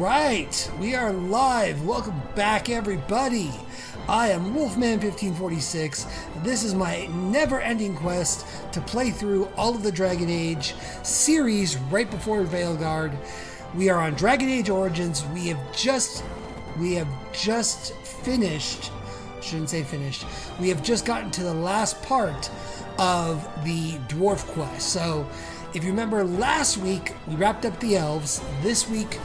right, we are live. Welcome back, everybody. I am Wolfman1546. This is my never-ending quest to play through all of the Dragon Age series right before Veilguard. We are on Dragon Age Origins. We have just finished. Shouldn't say finished. We have just gotten to the last part of the dwarf quest. So, if you remember, last week we wrapped up the elves. This week,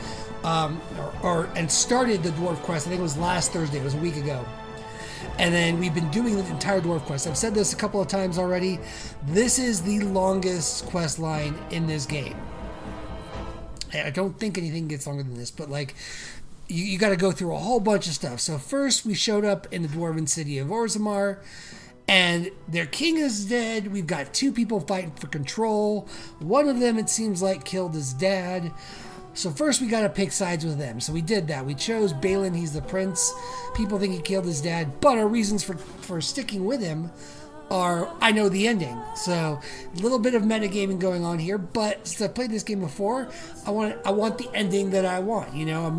and started the dwarf quest. I think it was last Thursday. It was a week ago. And then we've been doing the entire dwarf quest. I've said this a couple of times already. This is the longest quest line in this game. I don't think anything gets longer than this, but like, you got to go through a whole bunch of stuff. So first, we showed up in the dwarven city of Orzammar, and their king is dead. We've got two people fighting for control. One of them, it seems like, killed his dad. So first, we got to pick sides with them. So we did that. We chose Balin. He's the prince. People think he killed his dad, but our reasons for sticking with him are, I know the ending. So a little bit of metagaming going on here, but since I've played this game before, I want the ending that I want. You know,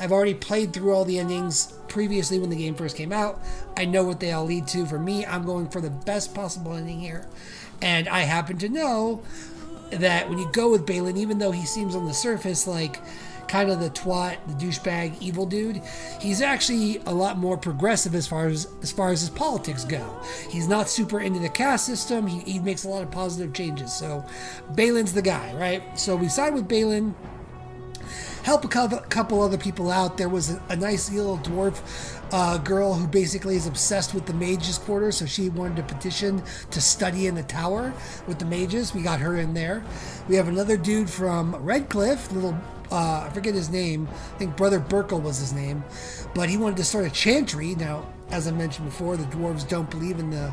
I've already played through all the endings previously when the game first came out. I know what they all lead to. For me, I'm going for the best possible ending here. And I happen to know that when you go with Balin, even though he seems on the surface like kind of the twat, the douchebag, evil dude, he's actually a lot more progressive as far as his politics go. He's not super into the caste system. He makes a lot of positive changes. So Balin's the guy, right? So we side with Balin, help a couple other people out. There was a nice little dwarf girl who basically is obsessed with the mages' quarters, so she wanted to petition to study in the tower with the mages. We got her in there. We have another dude from Redcliffe, I forget his name. I think Brother Burkle was his name, but he wanted to start a chantry. Now, as I mentioned before, the dwarves don't believe in the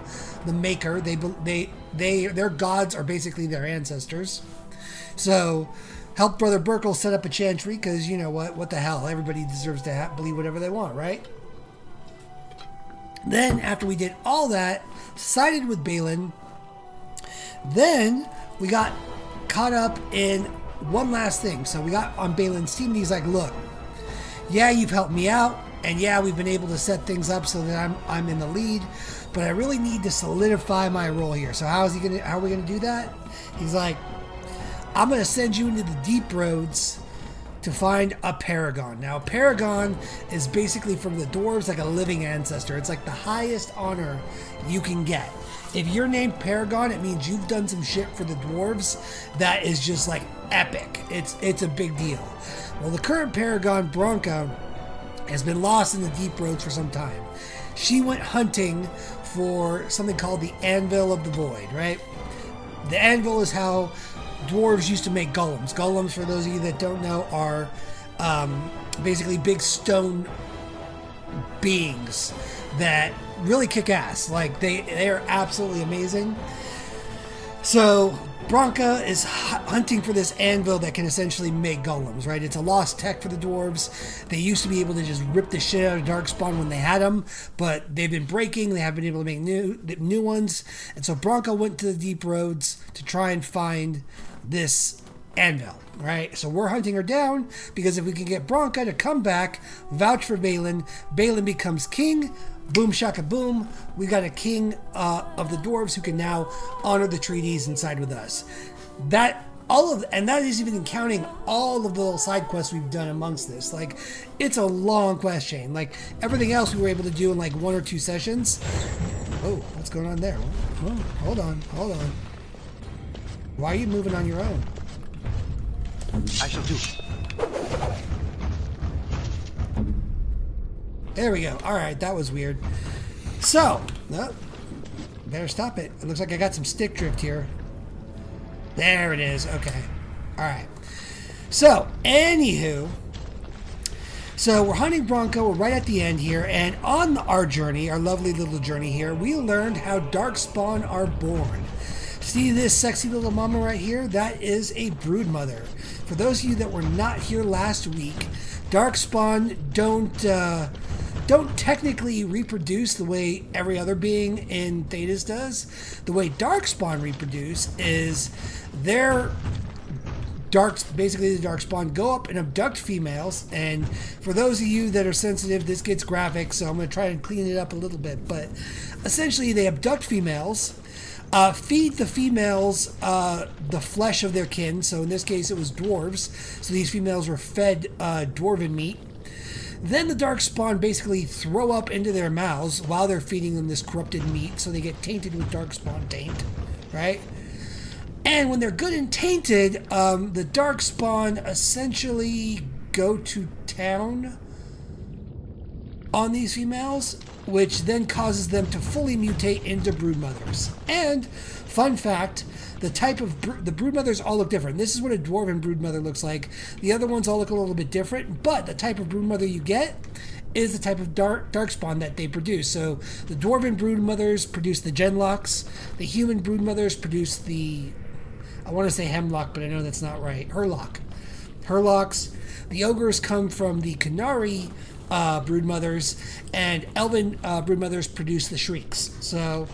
maker. Their gods are basically their ancestors. So help Brother Burkle set up a chantry, because you know what the hell, everybody deserves to believe whatever they want, right? Then, after we did all that, sided with Balin, then we got caught up in one last thing. So we got on Balin's team, and he's like, look, yeah, you've helped me out, and yeah, we've been able to set things up so that I'm in the lead, but I really need to solidify my role here. So how are we gonna do that? He's like, I'm gonna send you into the deep roads to find a paragon. Now, a paragon is basically from the dwarves like a living ancestor. It's like the highest honor you can get. If you're named Paragon, it means you've done some shit for the dwarves that is just like epic. It's a big deal. Well, the current Paragon, Bronca, has been lost in the deep roads for some time. She went hunting for something called the Anvil of the Void, right? The anvil is how dwarves used to make golems. Golems, for those of you that don't know, are basically big stone beings that really kick ass. Like they are absolutely amazing. So Bronca is hunting for this anvil that can essentially make golems, right? It's a lost tech for the dwarves. They used to be able to just rip the shit out of Darkspawn when they had them, but they've been breaking. They haven't been able to make new ones. And so Bronca went to the deep roads to try and find this anvil, right? So we're hunting her down, because if we can get Bronca to come back, vouch for Balin, Balin becomes king. Boom shaka boom, we got a king of the dwarves who can now honor the treaties and side with us. That is even counting all of the little side quests we've done amongst this. Like, it's a long quest chain. Like, everything else we were able to do in like 1 or 2 sessions. Oh, what's going on there? Oh, hold on. Why are you moving on your own? I shall do. There we go. All right, that was weird. So, better stop it. It looks like I got some stick drift here. There it is. Okay. All right. So, anywho, we're hunting Bronca. We're right at the end here, and on our journey, our lovely little journey here, we learned how Darkspawn are born. See this sexy little mama right here? That is a broodmother. For those of you that were not here last week, Darkspawn don't technically reproduce the way every other being in Thedas does. The way Darkspawn reproduce is their basically the Darkspawn go up and abduct females. And for those of you that are sensitive, this gets graphic, so I'm going to try and clean it up a little bit. But essentially, they abduct females, feed the females the flesh of their kin. So in this case, it was dwarves. So these females were fed dwarven meat. Then the Darkspawn basically throw up into their mouths while they're feeding them this corrupted meat, so they get tainted with Darkspawn taint, right? And when they're good and tainted, the Darkspawn essentially go to town on these females, which then causes them to fully mutate into broodmothers. And, fun fact, the type of the broodmothers all look different. This is what a dwarven broodmother looks like. The other ones all look a little bit different, but the type of broodmother you get is the type of darkspawn that they produce. So the dwarven broodmothers produce the Genlocks. The human broodmothers produce the, I want to say Hemlock, but I know that's not right. Herlocks. The ogres come from the Qunari broodmothers, and elven broodmothers produce the Shrieks. So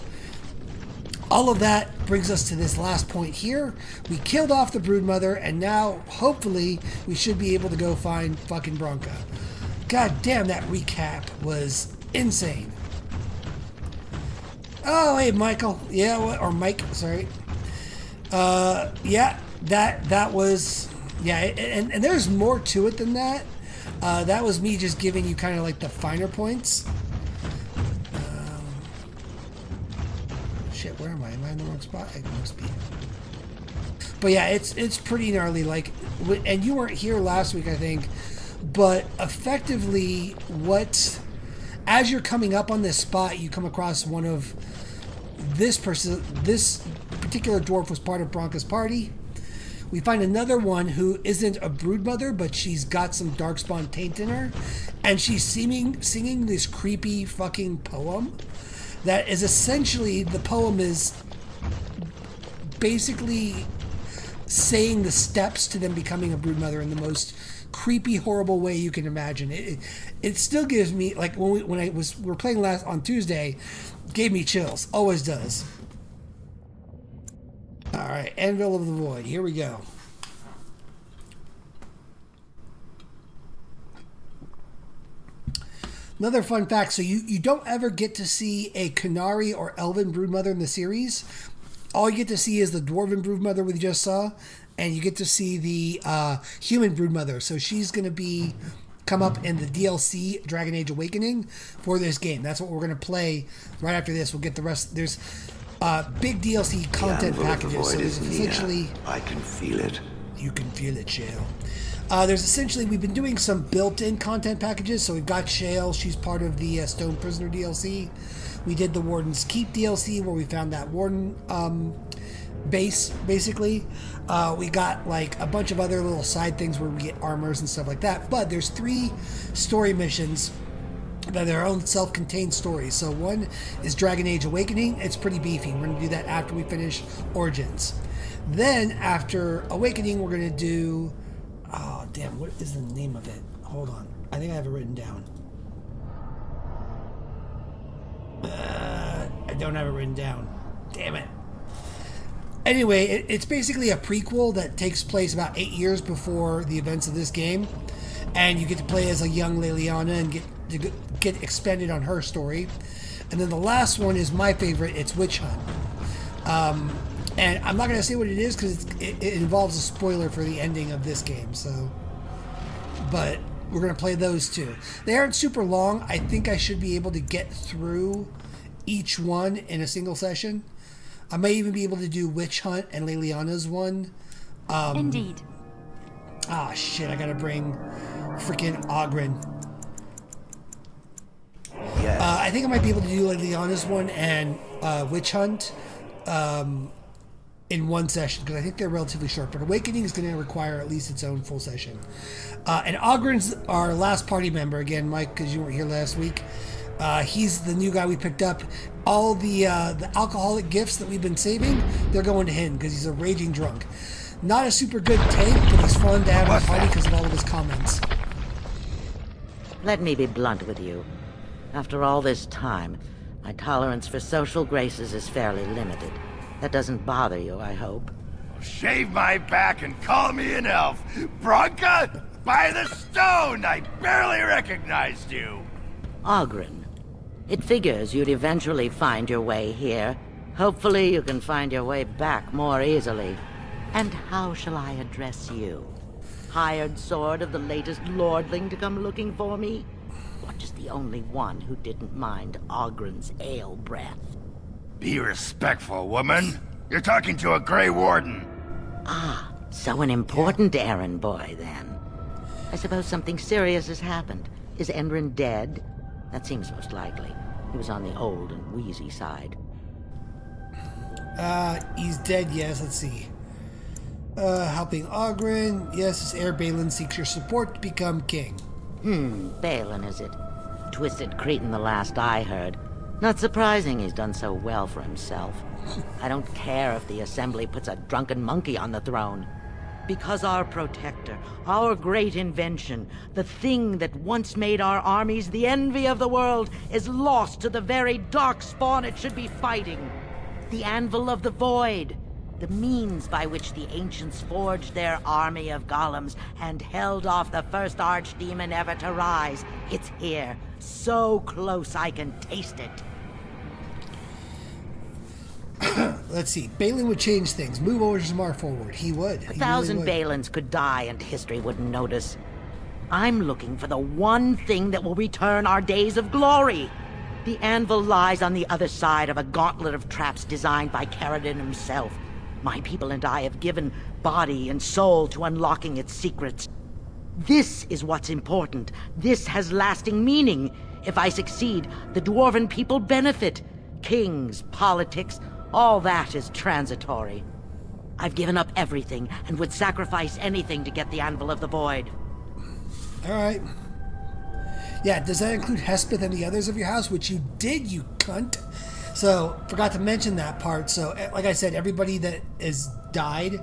all of that brings us to this last point here. We killed off the broodmother, and now hopefully we should be able to go find fucking Bronca. God damn, that recap was insane. Oh, hey, Michael. Yeah, or Mike, sorry. Yeah, that was, yeah, and there's more to it than that. That was me just giving you kind of like the finer points. Shit, where am I? Am I in the wrong spot? I must be. But yeah, it's pretty gnarly. Like, and you weren't here last week, I think. But effectively, as you're coming up on this spot, you come across one of this person. This particular dwarf was part of Bronca's party. We find another one who isn't a broodmother, but she's got some darkspawn taint in her, and she's singing this creepy fucking poem. That is essentially, the poem is basically saying the steps to them becoming a broodmother in the most creepy, horrible way you can imagine. It still gives me, like, we were playing last on Tuesday, gave me chills. Always does. All right, Anvil of the Void. Here we go. Another fun fact, so you don't ever get to see a Qunari or Elven broodmother in the series. All you get to see is the Dwarven broodmother we just saw, and you get to see the human broodmother. So she's going to come up in the DLC Dragon Age Awakening for this game. That's what we're going to play right after this. We'll get the rest. There's big DLC content packages. So there's essentially... I can feel it. You can feel it, Shale. There's essentially, we've been doing some built-in content packages. So we've got Shale. She's part of the Stone Prisoner DLC. We did the Warden's Keep DLC where we found that Warden base, basically. We got like a bunch of other little side things where we get armors and stuff like that. But there's 3 story missions that are their own self-contained stories. So one is Dragon Age Awakening. It's pretty beefy. We're going to do that after we finish Origins. Then after Awakening, we're going to do... Oh, damn. What is the name of it? Hold on. I think I have it written down. I don't have it written down. Damn it. Anyway, it's basically a prequel that takes place about 8 years before the events of this game. And you get to play as a young Leliana and get expanded on her story. And then the last one is my favorite. It's Witch Hunt. And I'm not going to say what it is because it involves a spoiler for the ending of this game. So, but we're going to play those two. They aren't super long. I think I should be able to get through each one in a single session. I may even be able to do Witch Hunt and Leliana's one. Indeed. Ah, shit. I got to bring freaking Oghren. Yes. I think I might be able to do Leliana's one and Witch Hunt in one session because I think they're relatively short. But Awakening is going to require at least its own full session. And Oghren's our last party member. Again, Mike, because you weren't here last week. He's the new guy we picked up. All the alcoholic gifts that we've been saving, they're going to him because he's a raging drunk. Not a super good tank, but he's fun to have in the party because of all of his comments. Let me be blunt with you. After all this time, my tolerance for social graces is fairly limited. That doesn't bother you, I hope. shave my back and call me an elf. Bronca, by the stone, I barely recognized you. Oghren. It figures you'd eventually find your way here. Hopefully you can find your way back more easily. And how shall I address you? Hired sword of the latest lordling to come looking for me? Or just the only one who didn't mind Oghren's ale breath? Be respectful, woman. You're talking to a Grey Warden. Ah, so an important errand boy, then. I suppose something serious has happened. Is Endrin dead? That seems most likely. He was on the old and wheezy side. He's dead, yes. Let's see. Helping Oghren. Yes, his heir Balin seeks your support to become king. Balin, is it? Twisted Cretan the last I heard. Not surprising he's done so well for himself. I don't care if the Assembly puts a drunken monkey on the throne. Because our protector, our great invention, the thing that once made our armies the envy of the world, is lost to the very darkspawn it should be fighting. The Anvil of the Void. The means by which the ancients forged their army of golems and held off the first archdemon ever to rise. It's here, so close I can taste it. Let's see. Balin would change things. Move Orzammar forward. He would. A thousand Balins could die and history wouldn't notice. I'm looking for the one thing that will return our days of glory. The anvil lies on the other side of a gauntlet of traps designed by Caridin himself. My people and I have given body and soul to unlocking its secrets. This is what's important. This has lasting meaning. If I succeed, the Dwarven people benefit. Kings, politics, all that is transitory. I've given up everything and would sacrifice anything to get the Anvil of the Void. All right. Yeah, does that include Hespeth and the others of your house? Which you did, you cunt. So, forgot to mention that part. So, like I said, everybody that has died,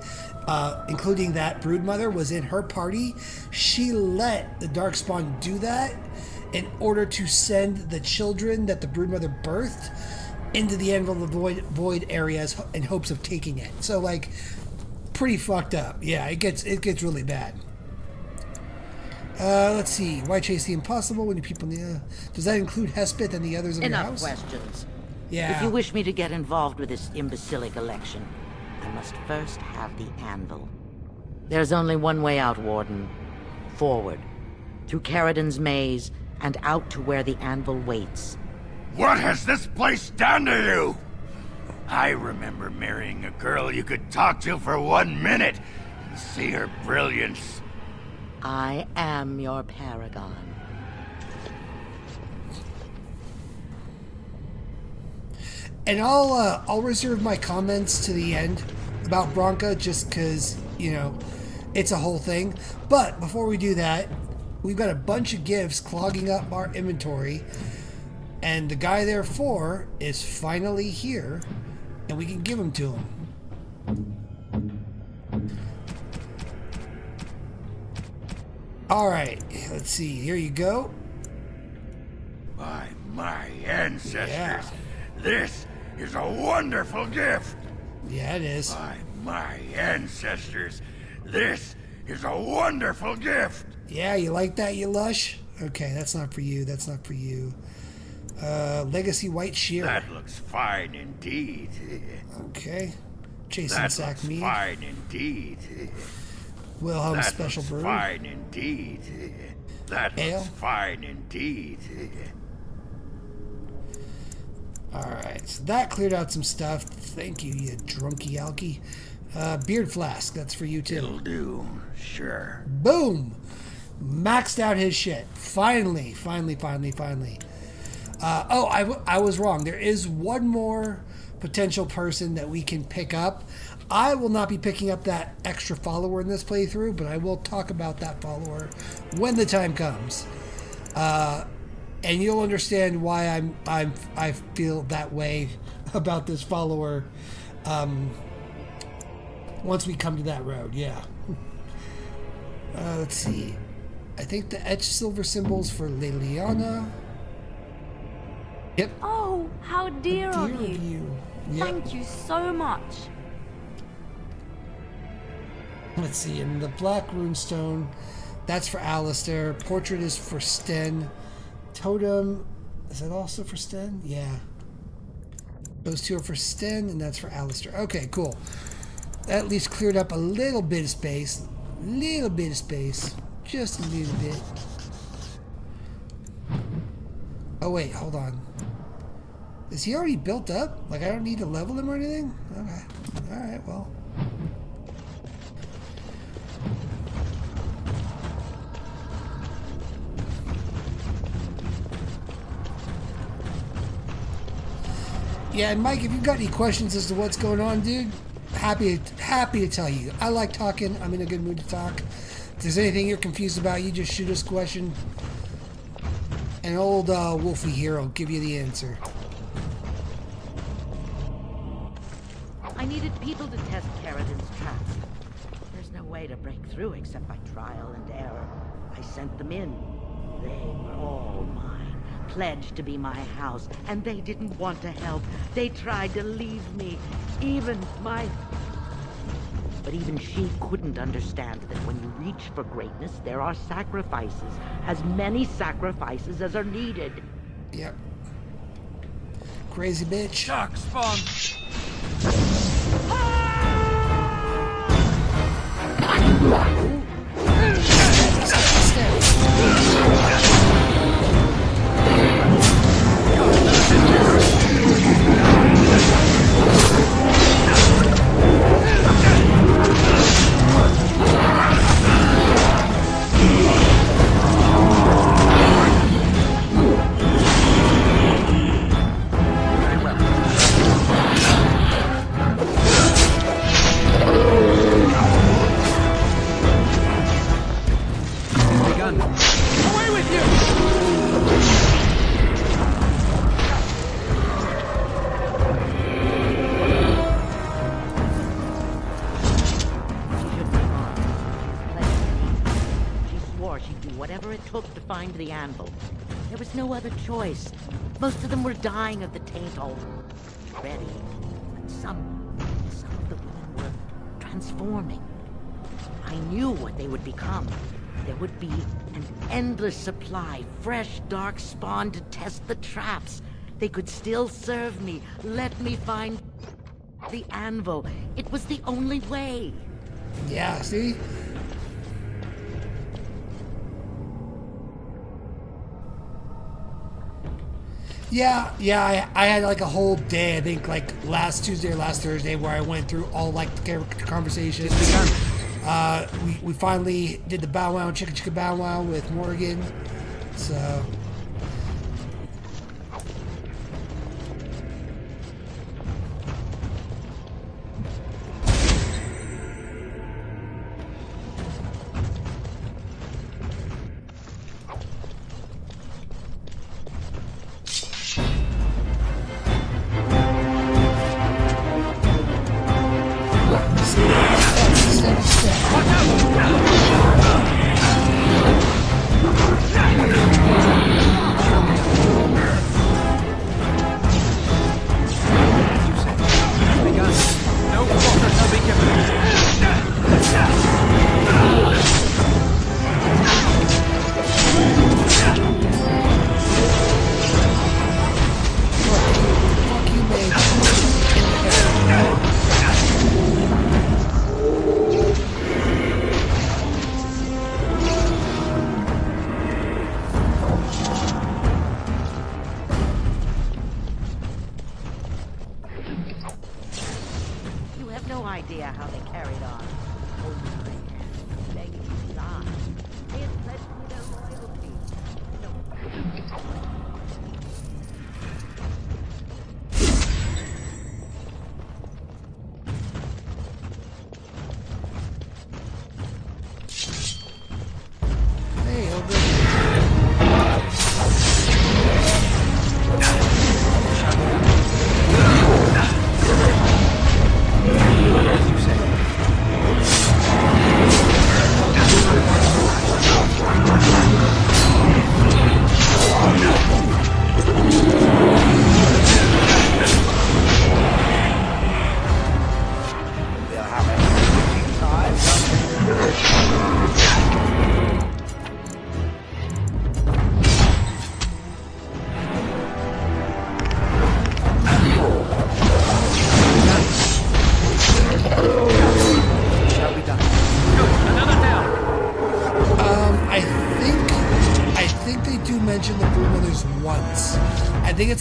including that broodmother, was in her party. She let the Darkspawn do that in order to send the children that the broodmother birthed into the Anvil of the Void areas in hopes of taking it. So, like, pretty fucked up. Yeah, it gets really bad. Let's see. Why chase the impossible when you people... does that include Hespeth and the others of your house? Enough questions. Yeah. If you wish me to get involved with this imbecilic election, I must first have the anvil. There's only one way out, Warden. Forward. Through Caridin's maze, and out to where the anvil waits. What has this place done to you? I remember marrying a girl you could talk to for 1 minute and see her brilliance. I am your paragon. And I'll reserve my comments to the end about Bronca just because, you know, it's a whole thing. But before we do that, we've got a bunch of gifts clogging up our inventory. And the guy therefore is finally here, and we can give them to him. Alright, let's see. Here you go. By my ancestors, Yeah. this is a wonderful gift. Yeah, it is. By my ancestors, this is a wonderful gift. Yeah, you like that, you lush? Okay, that's not for you. That's not for you. Legacy White Shear. That looks fine indeed. Okay. Jason That Sack looks Mead. fine indeed. Wilhelm That Special looks Brew. fine indeed. That Ale. looks fine indeed. Alright, so that cleared out some stuff. Thank you, you drunky alky. Beard Flask, that's for you too. It'll do, sure. Boom! Maxed out his shit. Finally. I was wrong. There is one more potential person that we can pick up. I will not be picking up that extra follower in this playthrough, but I will talk about that follower when the time comes. And you'll understand why I feel that way about this follower once we come to that road. Yeah. Let's see. I think the etched silver symbols for Liliana. Yep. Oh, how dear of Dear you. of you. Yep. Thank you so much. Let's see, and the black runestone, that's for Alistair. Portrait is for Sten. Totem, is that also for Sten? Yeah. Those two are for Sten, and that's for Alistair. Okay, cool. That at least cleared up a little bit of space. Little bit of space. Just a little bit. Oh, wait, hold on. Is he already built up? Like, I don't need to level him or anything? Okay. Alright, well. Yeah, and Mike, if you've got any questions as to what's going on, dude, happy to tell you. I like talking. I'm in a good mood to talk. If there's anything you're confused about, you just shoot us a question. And old Wolfie here will give you the answer. I needed people to test Carradin's traps. There's no way to break through except by trial and error. I sent them in. They were all mine, pledged to be my house, and they didn't want to help. They tried to leave me. But even she couldn't understand that when you reach for greatness, there are sacrifices. As many sacrifices as are needed. Yep. Crazy bitch. Shark spawn! The anvil. There was no other choice. Most of them were dying of the taint already. But some of the women were transforming. I knew what they would become. There would be an endless supply, fresh, dark spawn to test the traps. They could still serve me. Let me find the anvil. It was the only way. Yeah, see? Yeah, I had like a whole day, I think like last Tuesday or last Thursday, where I went through all like the conversations. We finally did the bow wow, chicka chicka bow wow with Morgan, so.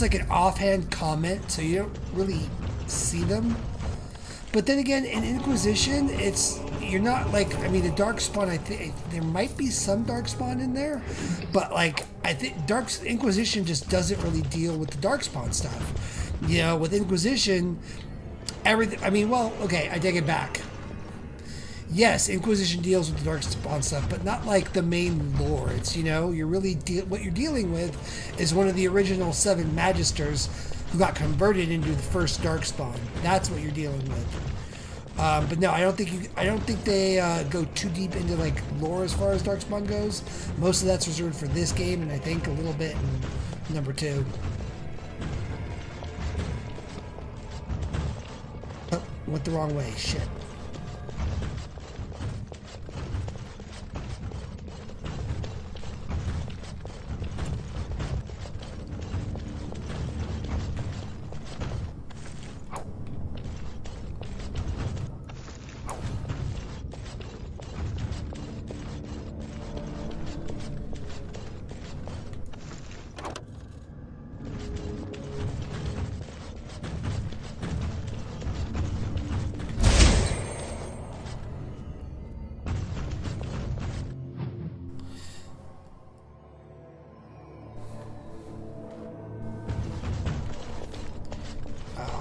like an offhand comment, so you don't really see them. But then again, in Inquisition, you're not like, I mean, the Darkspawn, I think there might be some Darkspawn in there, but like, I think Inquisition just doesn't really deal with the Darkspawn stuff. You know, with Inquisition, everything, I mean, well, okay, I take it back. Yes, Inquisition deals with the Darkspawn stuff, but not like the main lore. It's, you know, you're really, what you're dealing with is one of the original 7 Magisters who got converted into the first Darkspawn. That's what you're dealing with. But no, I don't think they go too deep into like lore as far as Darkspawn goes. Most of that's reserved for this game, and I think a little bit in number 2. Oh, went the wrong way. Shit.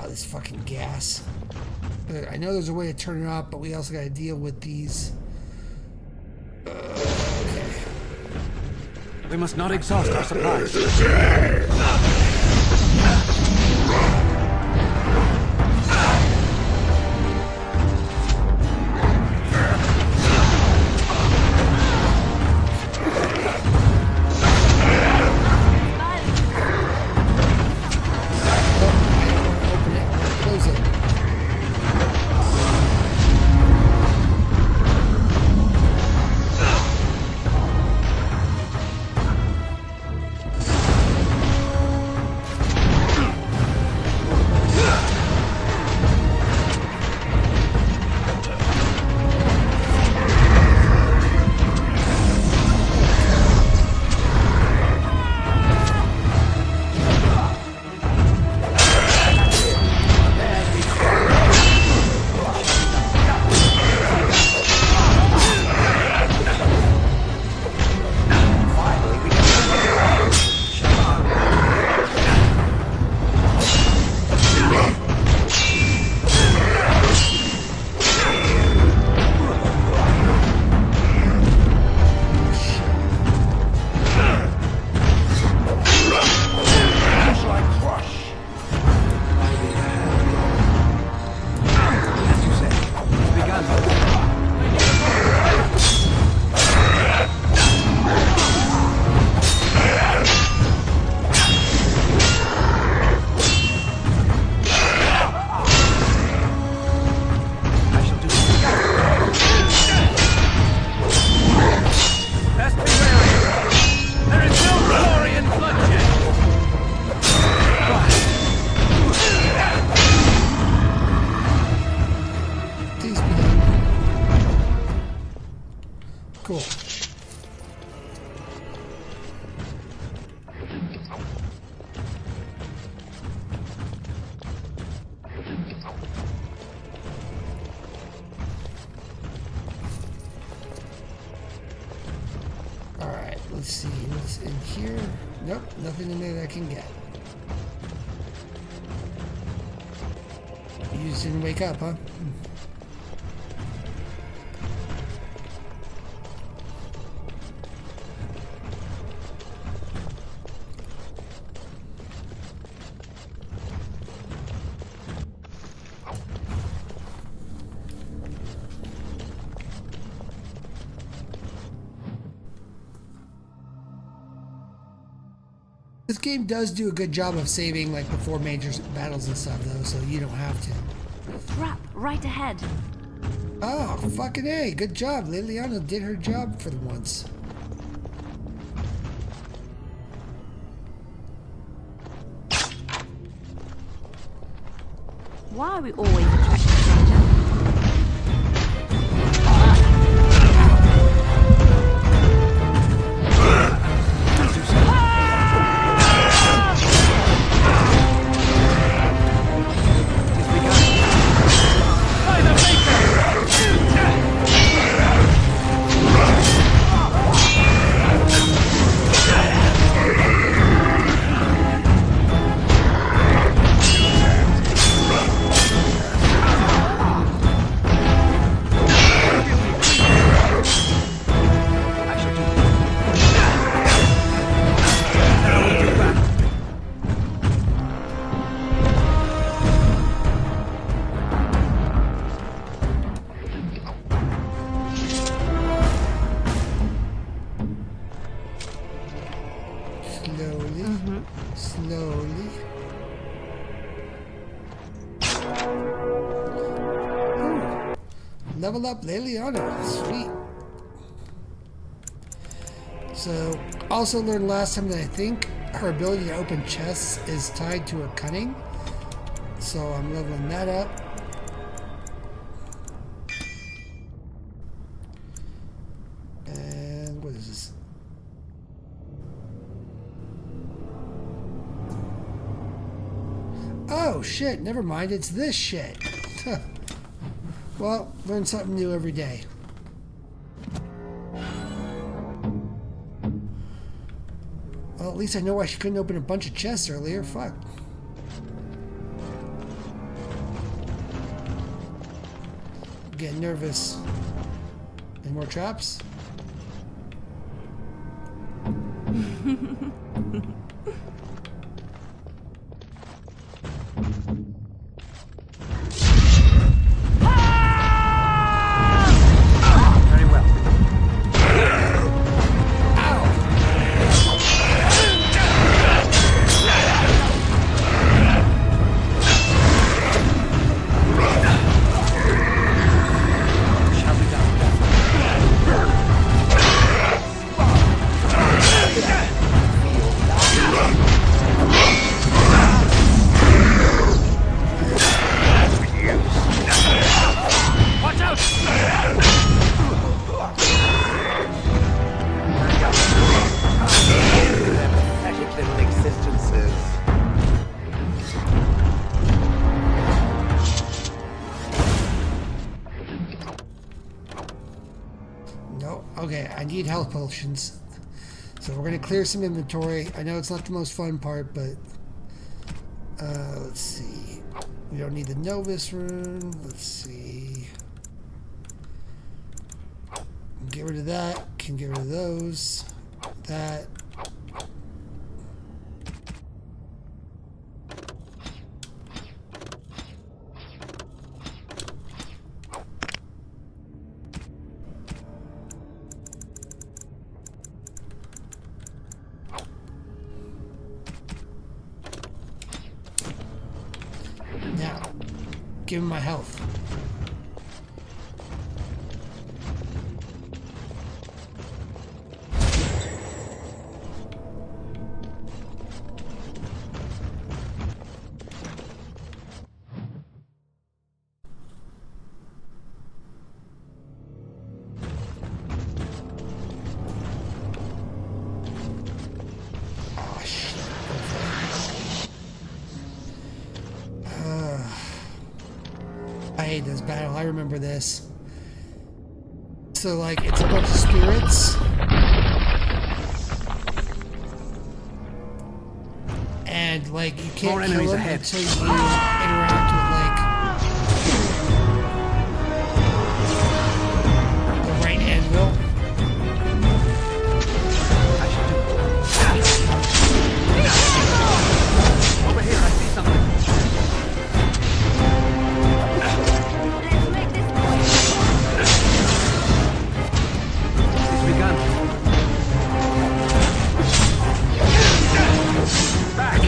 This fucking gas. I know there's a way to turn it off, but we also got to deal with these. Okay. We must not exhaust our supplies. Let's see, what's in here? Nope, nothing in there that I can get. You just didn't wake up, huh? This game does do a good job of saving like before major battles and stuff though, so you don't have to. Trap right ahead. Oh, fucking A. Good job. Liliana did her job for once. Why are we always attracted to danger? level up Leliana. Sweet. So, also learned last time that I think her ability to open chests is tied to her cunning. So I'm leveling that up. And what is this? Oh shit, never mind, it's this shit. Well, learn something new every day. Well, at least I know why she couldn't open a bunch of chests earlier. Fuck. I'm getting nervous. Any more traps? Very well. Shall we go? Watch out! Their pathetic little existences. No. Okay, I need health potions. So we're gonna clear some inventory. I know it's not the most fun part, but let's see. We don't need the Novus rune. Let's see. Get rid of that. Can get rid of those. That. Now, give him my health. Oh, shit. I hate this battle. I remember this. So, like, it's a bunch of spirits. And, like, you can't More kill enemies them ahead. until you interact with, like, the right anvil. I should do it. Over here, I see something. Let's make this noise. It's begun. Back!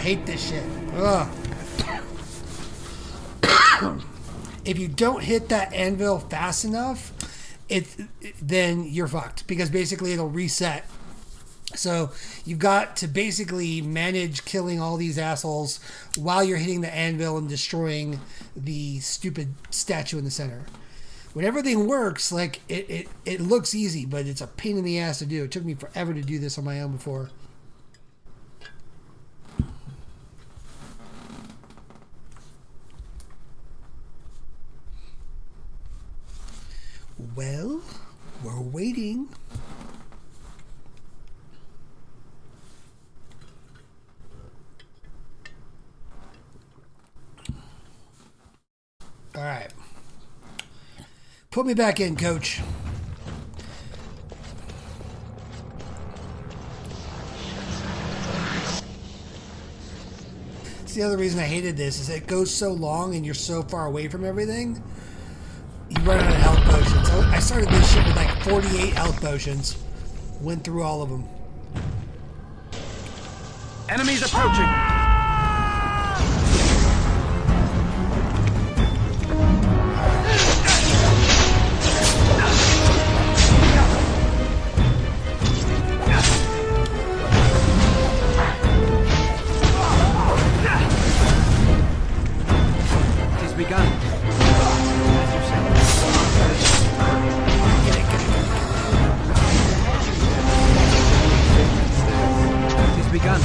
hate this shit. Ugh. If you don't hit that anvil fast enough, then you're fucked, because basically it'll reset. So you've got to basically manage killing all these assholes while you're hitting the anvil and destroying the stupid statue in the center. When everything works, like it looks easy, but it's a pain in the ass to do. It took me forever to do this on my own before. Well, we're waiting. All right. Put me back in, coach. It's the other reason I hated this is it goes so long and you're so far away from everything. You run out of health potions. I started this shit with like 48 health potions. Went through all of them. Enemies approaching! It has begun. As you say. It has begun.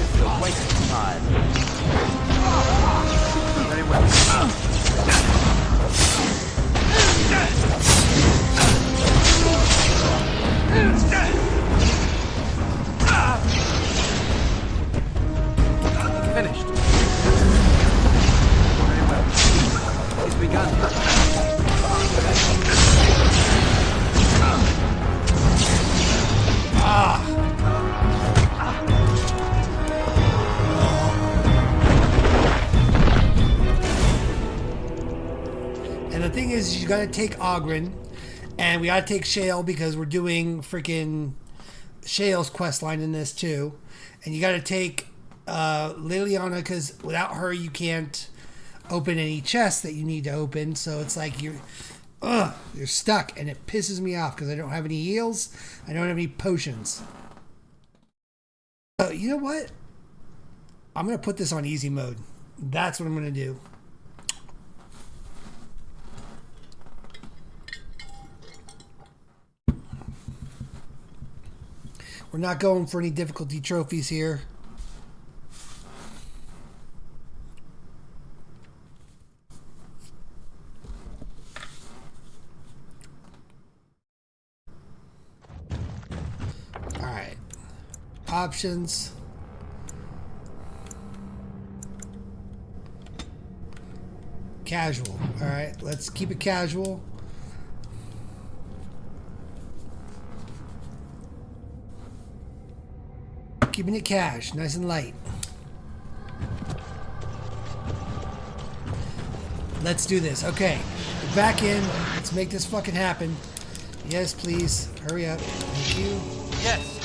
It's a waste of time. Very well. Finished. Very well. It's begun. And the thing is, you gotta take Ogren, and we gotta take Shale because we're doing freaking Shale's quest line in this too. And you gotta take Liliana, because without her you can't open any chests that you need to open. So it's like you're stuck, and it pisses me off because I don't have any heals, I don't have any potions. You know what? I'm gonna put this on easy mode. That's what I'm gonna do. We're not going for any difficulty trophies here. All right. Options. Casual. All right, let's keep it casual. Keeping it cash, nice and light. Let's do this. Okay, we're back in. Let's make this fucking happen. Yes, please. Hurry up. Thank you. Yes.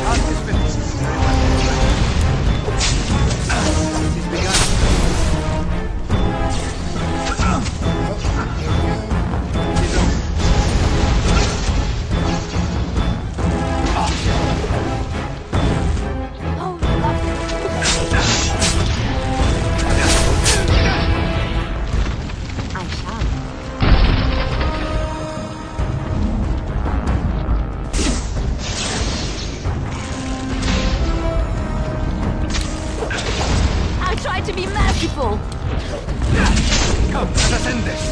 Task is finished. Very well. It has begun. It is over. Oh, I shall. I'll try to be merciful. Come, let us end this.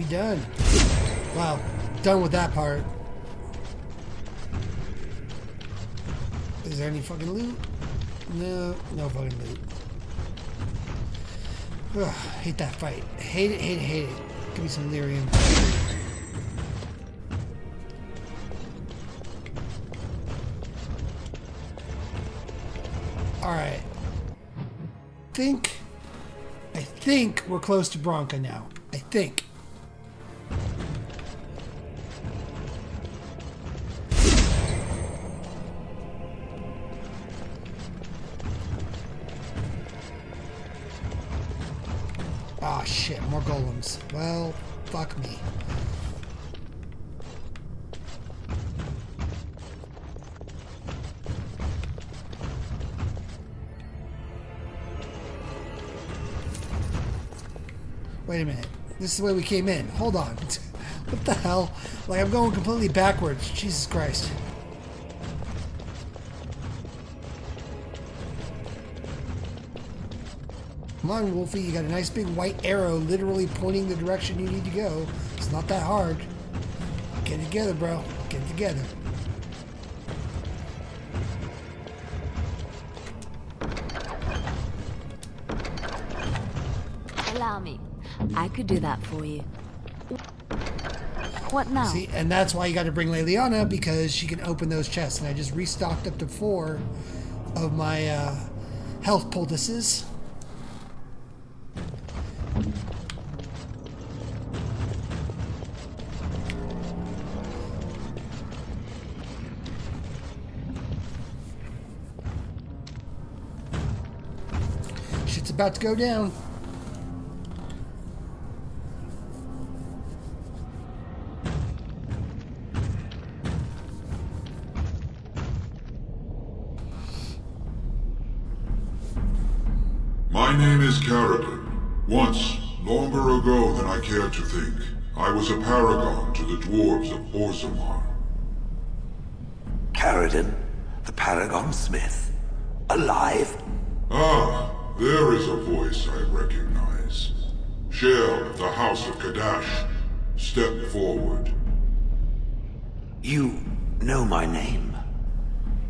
done. Well, done with that part. Is there any fucking loot? No, no fucking loot. Ugh, hate that fight. Hate it, hate it, hate it. Give me some lyrium. Alright. I think we're close to Bronca now. I think. Ah, shit, more golems. Well, fuck me. Wait a minute. This is the way we came in. Hold on. What the hell? Like, I'm going completely backwards. Jesus Christ. Come on, Wolfie. You got a nice big white arrow literally pointing the direction you need to go. It's not that hard. Get it together, bro. Get it together. Allow me. I could do that for you. What now? See, and that's why you got to bring Leliana, because she can open those chests. And I just restocked up to 4 of my health poultices. Shit's about to go down. My name is Caridin. Once, longer ago than I cared to think, I was a paragon to the dwarves of Orzammar. Caridin, the Paragon Smith. Alive? Ah, there is a voice I recognize. Shale of the House of Kadash. Step forward. You know my name.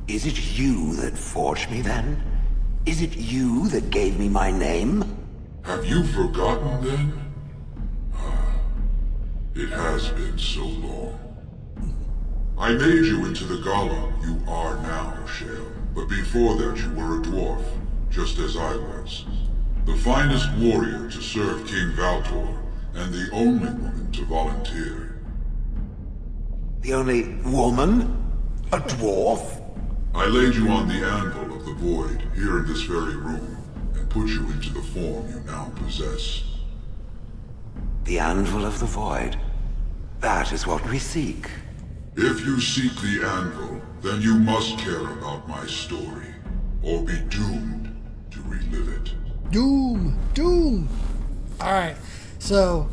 Is it you that forged me then? Is it you that gave me my name? Have you forgotten then? Ah, it has been so long. I made you into the golem you are now, Shale. But before that you were a dwarf, just as I was. The finest warrior to serve King Valtor, and the only woman to volunteer. The only woman? A dwarf? I laid you on the anvil of the void, here in this very room, and put you into the form you now possess. The Anvil of the Void. That is what we seek. If you seek the anvil, then you must care about my story, or be doomed to relive it. Doom! Doom! Alright, so,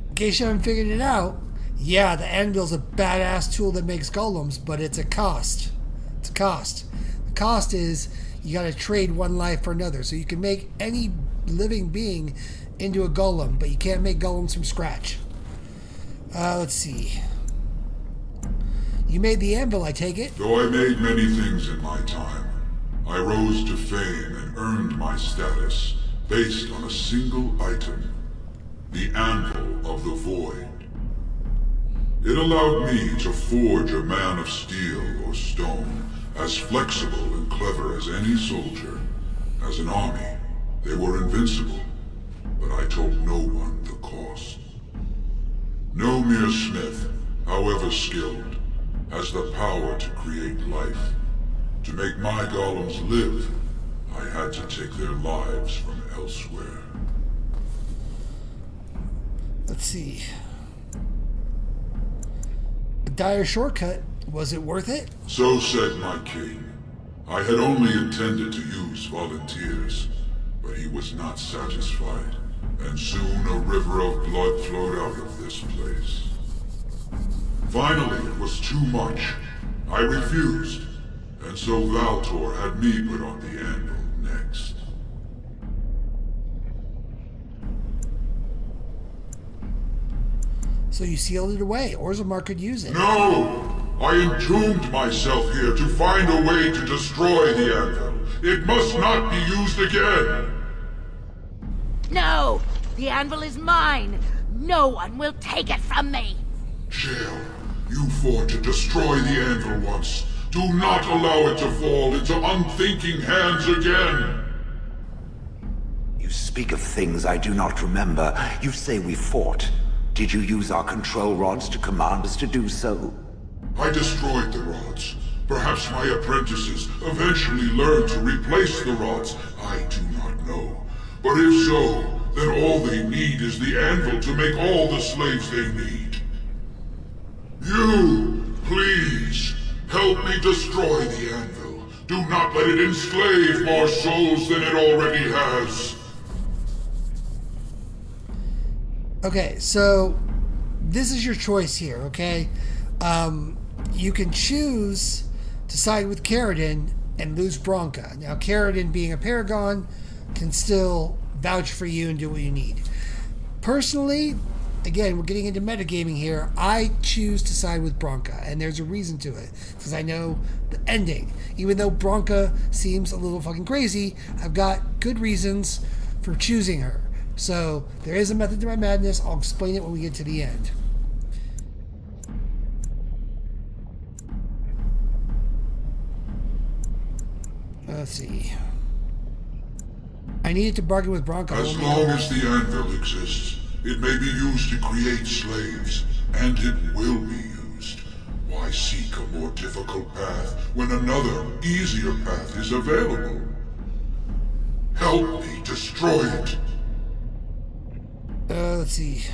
in case you haven't figured it out, yeah, the anvil's a badass tool that makes golems, but it's a cost. It's a cost. The cost is you gotta trade one life for another. So you can make any living being into a golem, but you can't make golems from scratch. Let's see. You made the anvil, I take it? Though I made many things in my time, I rose to fame and earned my status based on a single item. The Anvil of the Void. It allowed me to forge a man of steel or stone, as flexible and clever as any soldier. As an army, they were invincible, but I told no one the cost. No mere smith, however skilled, has the power to create life. To make my golems live, I had to take their lives from elsewhere. Let's see. A dire shortcut. Was it worth it? So said my king. I had only intended to use volunteers, but he was not satisfied, and soon a river of blood flowed out of this place. Finally, it was too much. I refused, and so Valtor had me put on the anvil next. So you sealed it away. Orzammar could use it. No! I entombed myself here to find a way to destroy the anvil. It must not be used again! No! The anvil is mine! No one will take it from me! Shale, you fought to destroy the anvil once. Do not allow it to fall into unthinking hands again! You speak of things I do not remember. You say we fought. Did you use our control rods to command us to do so? I destroyed the rods. Perhaps my apprentices eventually learned to replace the rods. I do not know. But if so, then all they need is the anvil to make all the slaves they need. You, please, help me destroy the anvil. Do not let it enslave more souls than it already has. Okay, so this is your choice here, okay? You can choose to side with Caridin and lose Bronca. Now, Caridin, being a Paragon, can still vouch for you and do what you need. Personally, again, we're getting into metagaming here. I choose to side with Bronca, and there's a reason to it, because I know the ending. Even though Bronca seems a little fucking crazy, I've got good reasons for choosing her. So, there is a method to my madness. I'll explain it when we get to the end. Let's see. I needed to bargain with Bronca. As long as the anvil exists, it may be used to create slaves, and it will be used. Why seek a more difficult path when another, easier path is available? Help me destroy it. Let's see.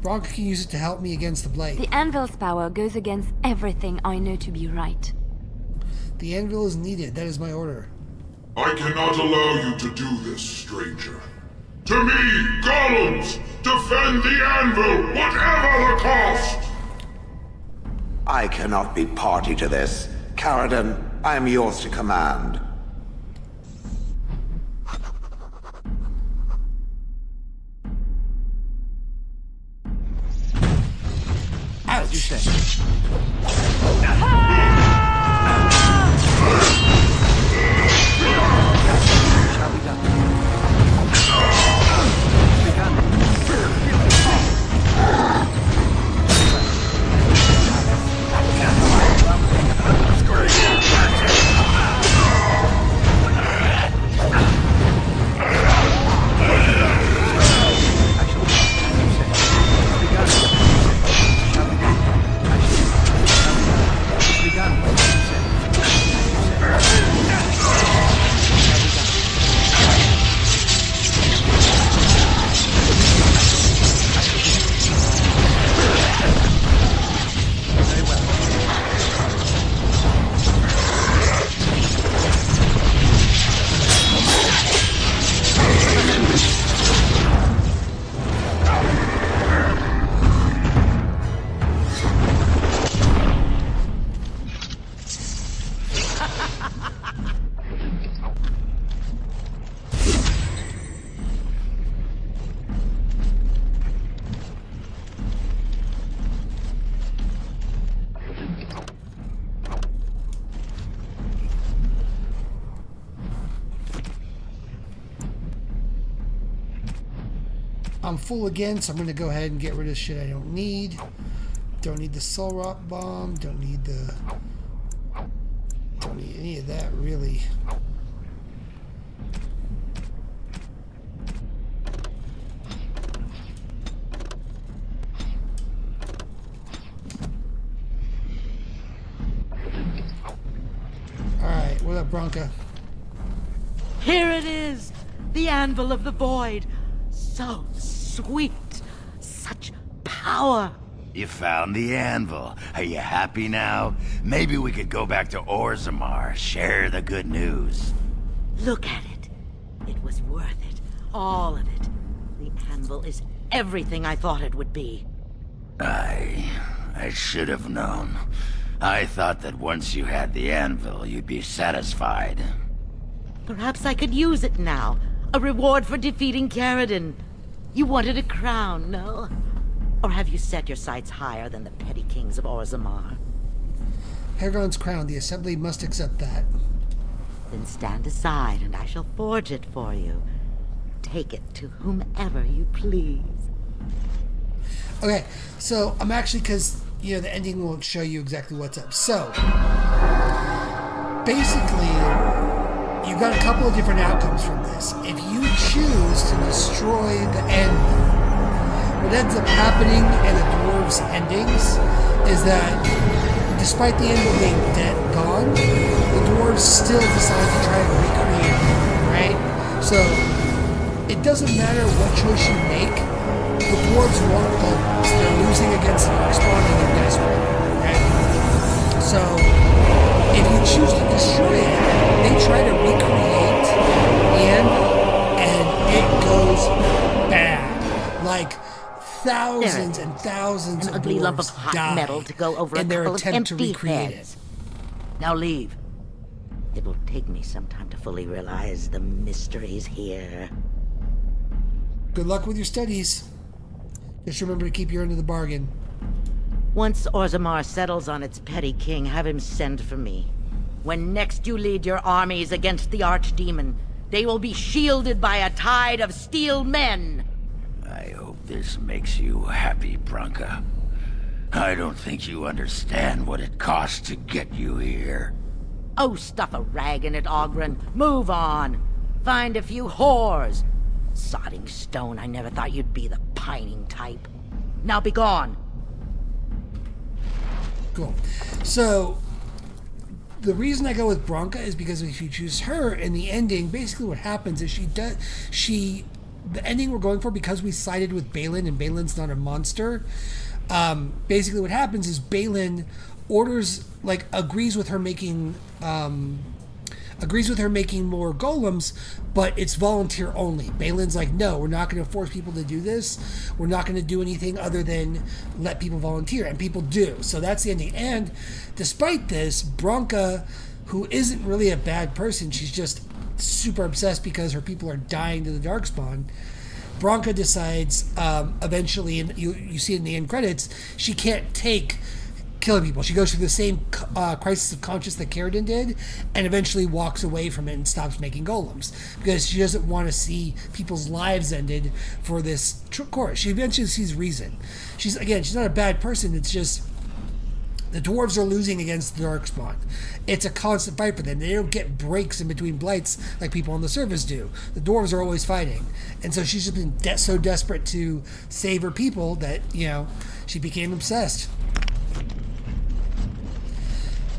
Bronca can use it to help me against the blade. The anvil's power goes against everything I know to be right. The anvil is needed. That is my order. I cannot allow you to do this, stranger. To me, golems! Defend the anvil, whatever the cost! I cannot be party to this. Caridin, I am yours to command. As you say. Shall be done. I'm full again, so I'm going to go ahead and get rid of shit I don't need. Don't need the Soul Rot Bomb. Don't need any of that, really. Alright, what up, Bronca? Here it is! The Anvil of the Void! So sweet! Such power! You found the anvil. Are you happy now? Maybe we could go back to Orzammar, share the good news. Look at it. It was worth it. All of it. The Anvil is everything I thought it would be. I should have known. I thought that once you had the anvil, you'd be satisfied. Perhaps I could use it now. A reward for defeating Caridin. You wanted a crown, no? Or have you set your sights higher than the petty kings of Orzammar? Paragon's crown. The Assembly must accept that. Then stand aside and I shall forge it for you. Take it to whomever you please. Okay, so I'm actually, because, you know, the ending won't show you exactly what's up. So, basically, you've got a couple of different outcomes from this. If you choose to destroy the end, what ends up happening in the dwarves' endings is that despite the end being dead, gone, the dwarves still decide to try and recreate it, right? So, it doesn't matter what choice you make, the dwarves want gold. They're losing against the Darkspawn and they're desperate, right? So, if you choose to destroy it, they try to recreate the end, and it goes bad. Like, thousands and thousands An of ugly lump of dwarves hot die metal to go over a in their couple of attempt to empty recreate heads. it. Now leave. It will take me some time to fully realize the mysteries here. Good luck with your studies. Just remember to keep your end of the bargain. Once Orzammar settles on its petty king, have him send for me. When next you lead your armies against the Archdemon, they will be shielded by a tide of steel men. I hope this makes you happy, Branka. I don't think you understand what it costs to get you here. Oh, stuff a rag in it, Oghren. Move on. Find a few whores. Sodding stone, I never thought you'd be the pining type. Now be gone. Cool. So, the reason I go with Branka is because if you choose her in the ending, basically what happens is the ending we're going for, because we sided with Balin and Balin's not a monster, basically what happens is Balin orders, like, agrees with her making more golems, but it's volunteer only. Balin's like, no, we're not going to force people to do this. We're not going to do anything other than let people volunteer, and people do. So that's the ending. And despite this, Branka, who isn't really a bad person, she's just super obsessed because her people are dying to the Darkspawn. Branka decides eventually, and you see it in the end credits, she can't take killing people. She goes through the same crisis of conscience that Caridin did, and eventually walks away from it and stops making golems because she doesn't want to see people's lives ended for this chorus. She eventually sees reason. She's not a bad person. It's just the dwarves are losing against the Darkspawn. It's a constant fight for them. They don't get breaks in between blights like people on the surface do. The dwarves are always fighting, and so she's just been so desperate to save her people that, you know, she became obsessed.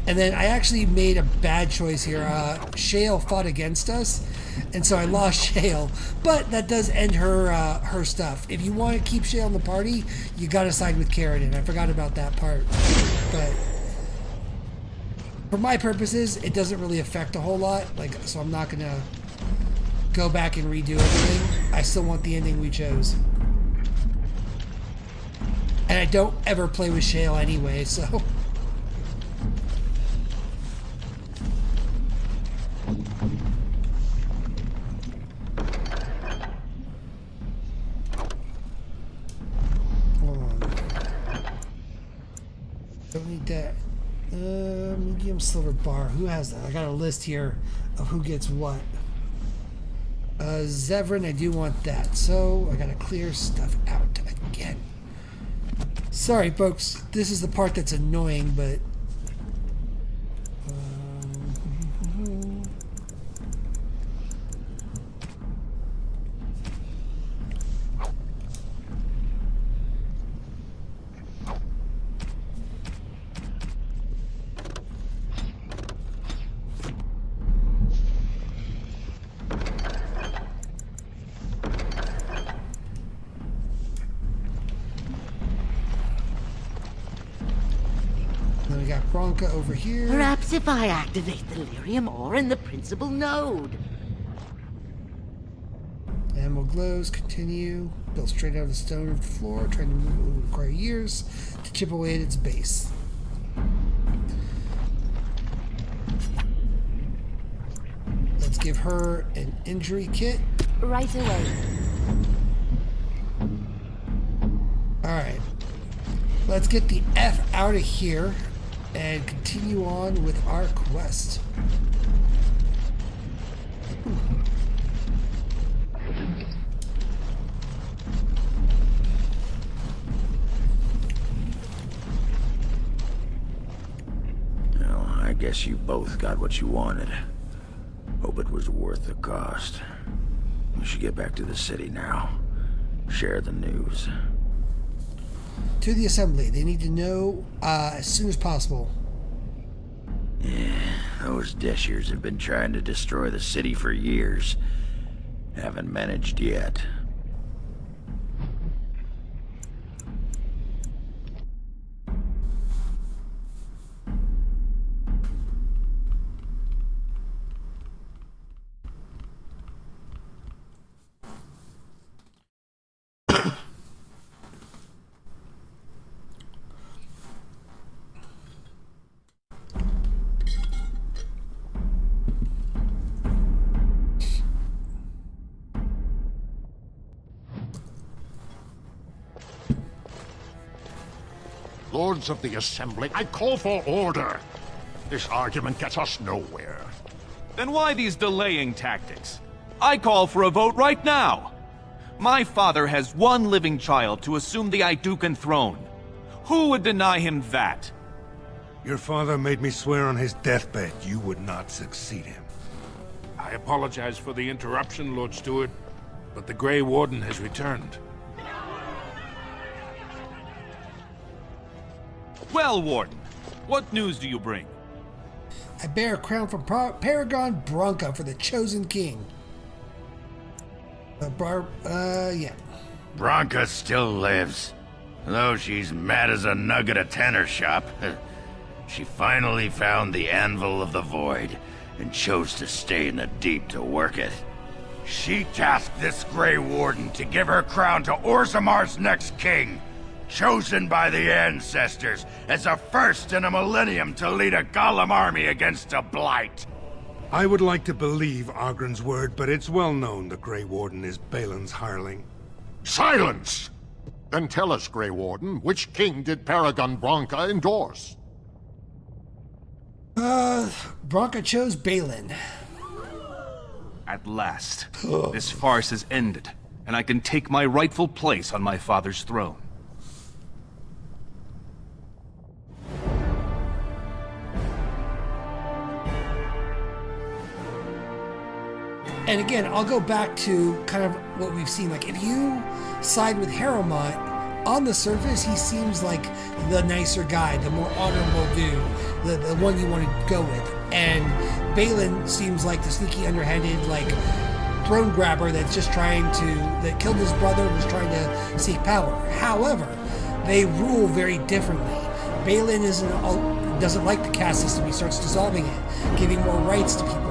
And then I actually made a bad choice here. Shale fought against us, and so I lost Shale. But that does end her stuff. If you want to keep Shale in the party, you got to side with Caridin. I forgot about that part. But for my purposes, it doesn't really affect a whole lot. So I'm not gonna go back and redo everything. I still want the ending we chose. And I don't ever play with Shale anyway, so. Don't need that. Medium silver bar. Who has that? I got a list here of who gets what. Zevran, I do want that. So I gotta clear stuff out again. Sorry, folks. This is the part that's annoying, but. Then we got Branka over here. Perhaps if I activate the lyrium ore in the principal node. Animal glows, continue. Built straight out of the stone of the floor, trying to remove it will require years to chip away at its base. Let's give her an injury kit. Right away. Alright. let's get the F out of here and continue on with our quest. Well, I guess you both got what you wanted. Hope it was worth the cost. We should get back to the city now. Share the news. To the assembly. They need to know as soon as possible. Yeah, those Deshirs have been trying to destroy the city for years. Haven't managed yet. Lords of the Assembly, I call for order. This argument gets us nowhere. Then why these delaying tactics? I call for a vote right now. My father has one living child to assume the Idukan throne. Who would deny him that? Your father made me swear on his deathbed you would not succeed him. I apologize for the interruption, Lord Steward, but the Grey Warden has returned. Well, Warden, what news do you bring? I bear a crown from Paragon Bronca for the chosen king. Yeah. Bronca still lives. Though she's mad as a nug at a tanner shop. She finally found the Anvil of the Void and chose to stay in the deep to work it. She tasked this Grey Warden to give her crown to Orzamar's next king, chosen by the ancestors as a first in a millennium to lead a Golem army against a blight. I would like to believe Ogren's word, but it's well known the Grey Warden is Balin's hireling. Silence! Then tell us, Grey Warden, which king did Paragon Bronca endorse? Bronca chose Balin. At last, this farce has ended, and I can take my rightful place on my father's throne. And again, I'll go back to kind of what we've seen. Like, if you side with Harrowmont, on the surface, he seems like the nicer guy, the more honorable dude, the one you want to go with. And Balin seems like the sneaky, underhanded, like, throne grabber that's just that killed his brother and was trying to seek power. However, they rule very differently. Balin doesn't like the caste system. He starts dissolving it, giving more rights to people.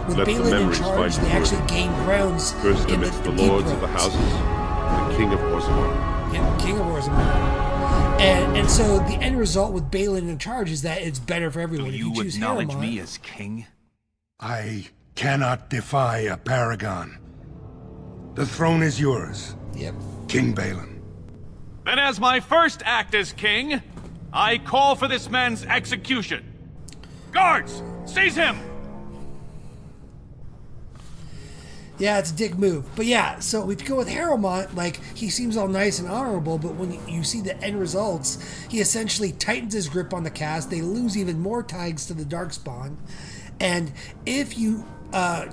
With Balin in charge, they actually gain grounds first in amidst the the lords of the houses, the King of Orzammar. Yeah, King of Orzammar. And so the end result with Balin in charge is that it's better for everyone. Do if you choose acknowledge Harrowmont, me as king? I cannot defy a paragon. The throne is yours, Yep. King Balin. Then as my first act as king, I call for this man's execution. Guards, seize him! Yeah, it's a dick move. But yeah, so if you go with Harrowmont, like, he seems all nice and honorable, but when you see the end results, he essentially tightens his grip on the cast. They lose even more ties to the Darkspawn. And if you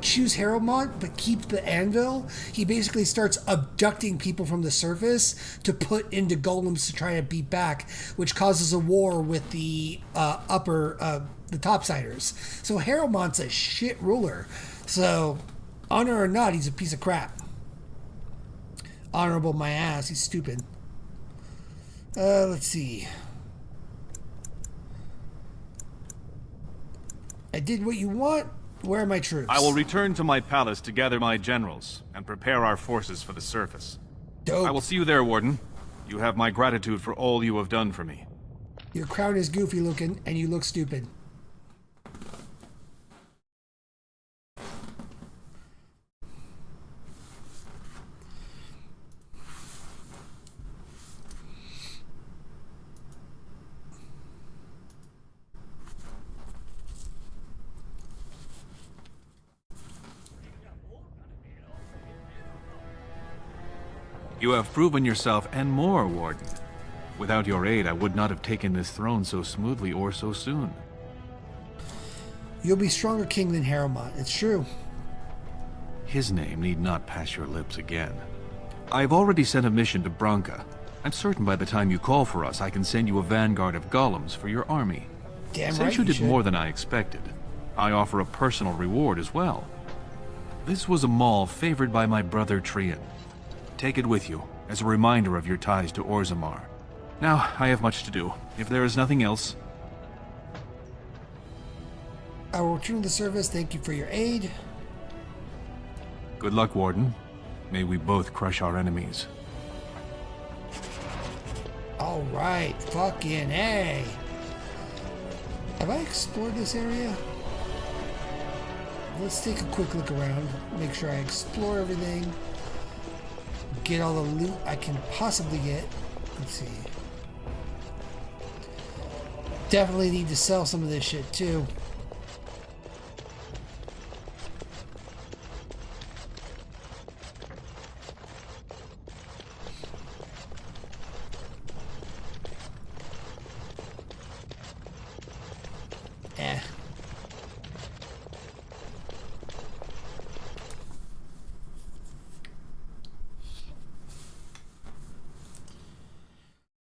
choose Harrowmont but keep the Anvil, he basically starts abducting people from the surface to put into golems to try to beat back, which causes a war with the the Topsiders. So Harrowmont's a shit ruler. So, honor or not, he's a piece of crap. Honorable my ass, he's stupid. Let's see. I did what you want. Where are my troops? I will return to my palace to gather my generals and prepare our forces for the surface. Dope. I will see you there, Warden. You have my gratitude for all you have done for me. Your crown is goofy looking, and you look stupid. You have proven yourself and more, Warden. Without your aid, I would not have taken this throne so smoothly or so soon. You'll be stronger king than Harrowmont. It's true. His name need not pass your lips again. I have already sent a mission to Branka. I'm certain by the time you call for us, I can send you a vanguard of golems for your army. Damn Since right you did should. more than I expected, I offer a personal reward as well. This was a mall favored by my brother Trian. Take it with you, as a reminder of your ties to Orzammar. Now, I have much to do. If there is nothing else... I will return to the service. Thank you for your aid. Good luck, Warden. May we both crush our enemies. Alright, fucking A. Have I explored this area? Let's take a quick look around. Make sure I explore everything. Get all the loot I can possibly get. Let's see. Definitely need to sell some of this shit too.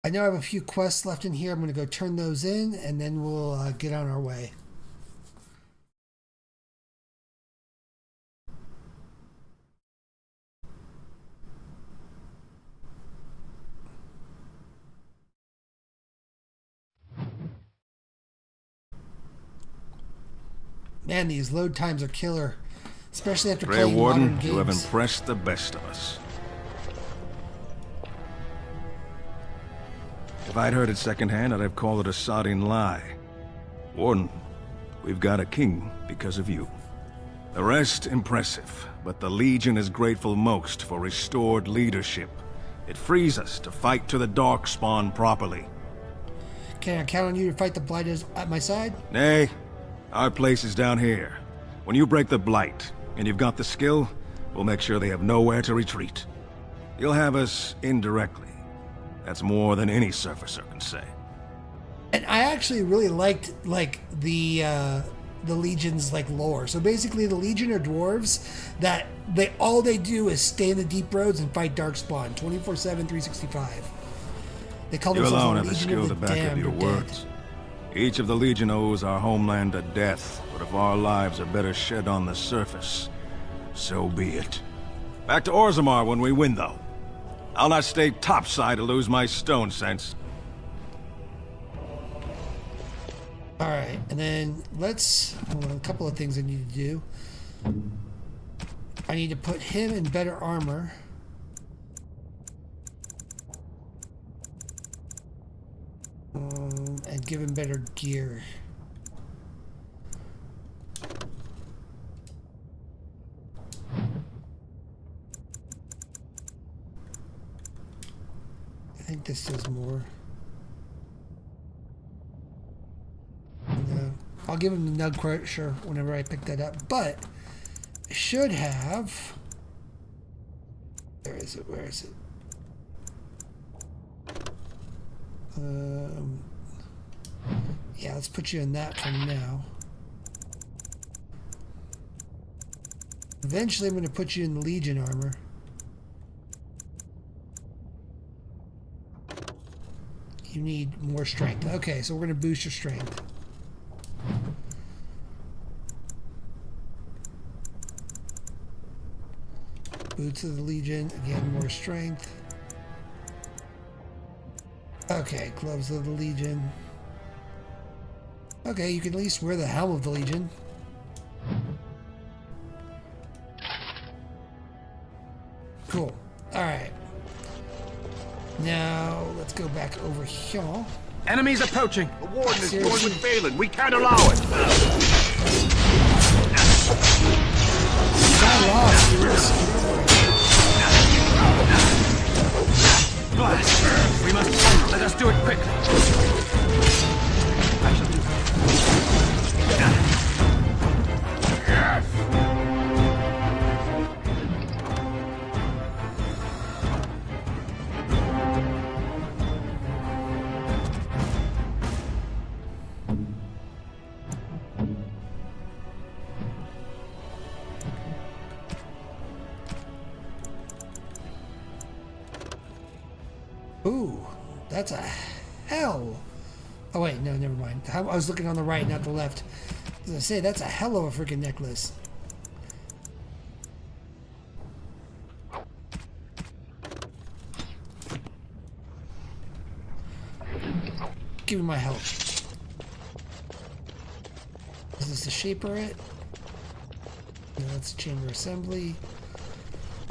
I know I have a few quests left in here. I'm going to go turn those in, and then we'll get on our way. Man, these load times are killer, especially after Grey playing Warden, modern games. you have impressed the best of us. If I'd heard it secondhand, I'd have called it a sodding lie. Warden, we've got a king because of you. The rest, impressive, but the Legion is grateful most for restored leadership. It frees us to fight to the Darkspawn properly. Can I count on you to fight the Blighters at my side? Nay, our place is down here. When you break the Blight, and you've got the skill, we'll make sure they have nowhere to retreat. You'll have us indirectly. That's more than any surfacer can say. And I actually really liked the Legion's lore. So basically, the Legion are dwarves that all they do is stay in the deep roads and fight Darkspawn 24/7, 365. They call You themselves alone the have the Legion skill of to the back up Damned your or Dead. words. Each of the Legion owes our homeland a death, but if our lives are better shed on the surface, so be it. Back to Orzammar when we win, though. I'll not stay topside to lose my stone sense. Alright, and then hold on, a couple of things I need to do. I need to put him in better armor. And give him better gear. I think this does more. No, I'll give him the Nug Crusher whenever I pick that up, but I should have. Where is it? Where is it? Yeah, let's put you in that for now. Eventually, I'm going to put you in the Legion armor. You need more strength. Okay, so we're going to boost your strength. Boots of the Legion, again, more strength. Okay, gloves of the Legion. Okay, you can at least wear the helm of the Legion. Cool. Alright. Now, let's go back over here. Enemies approaching! The Warden is Seriously? going with Balin. We can't allow it. Got lost, dude. Blast! We must... Let us do it quickly! I shall do that. Ooh, that's a hell. Oh wait, no, never mind. I was looking on the right, not the left. As I say, that's a hell of a freaking necklace. Give me my help. Is this the shaper it? No, that's the chamber assembly.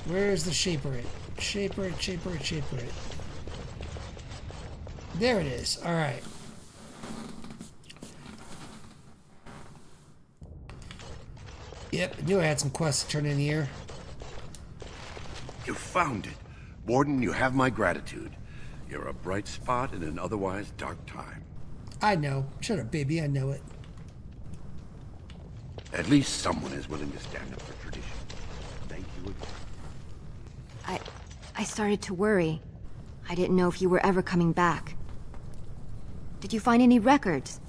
Where's the shaper it? Shaper it, shaper it, shaper it. There it is. Alright. Yep, I knew I had some quests to turn in here. You found it. Warden, you have my gratitude. You're a bright spot in an otherwise dark time. I know. Shut up, baby. I know it. At least someone is willing to stand up for tradition. Thank you again. I started to worry. I didn't know if you were ever coming back. Did you find any records?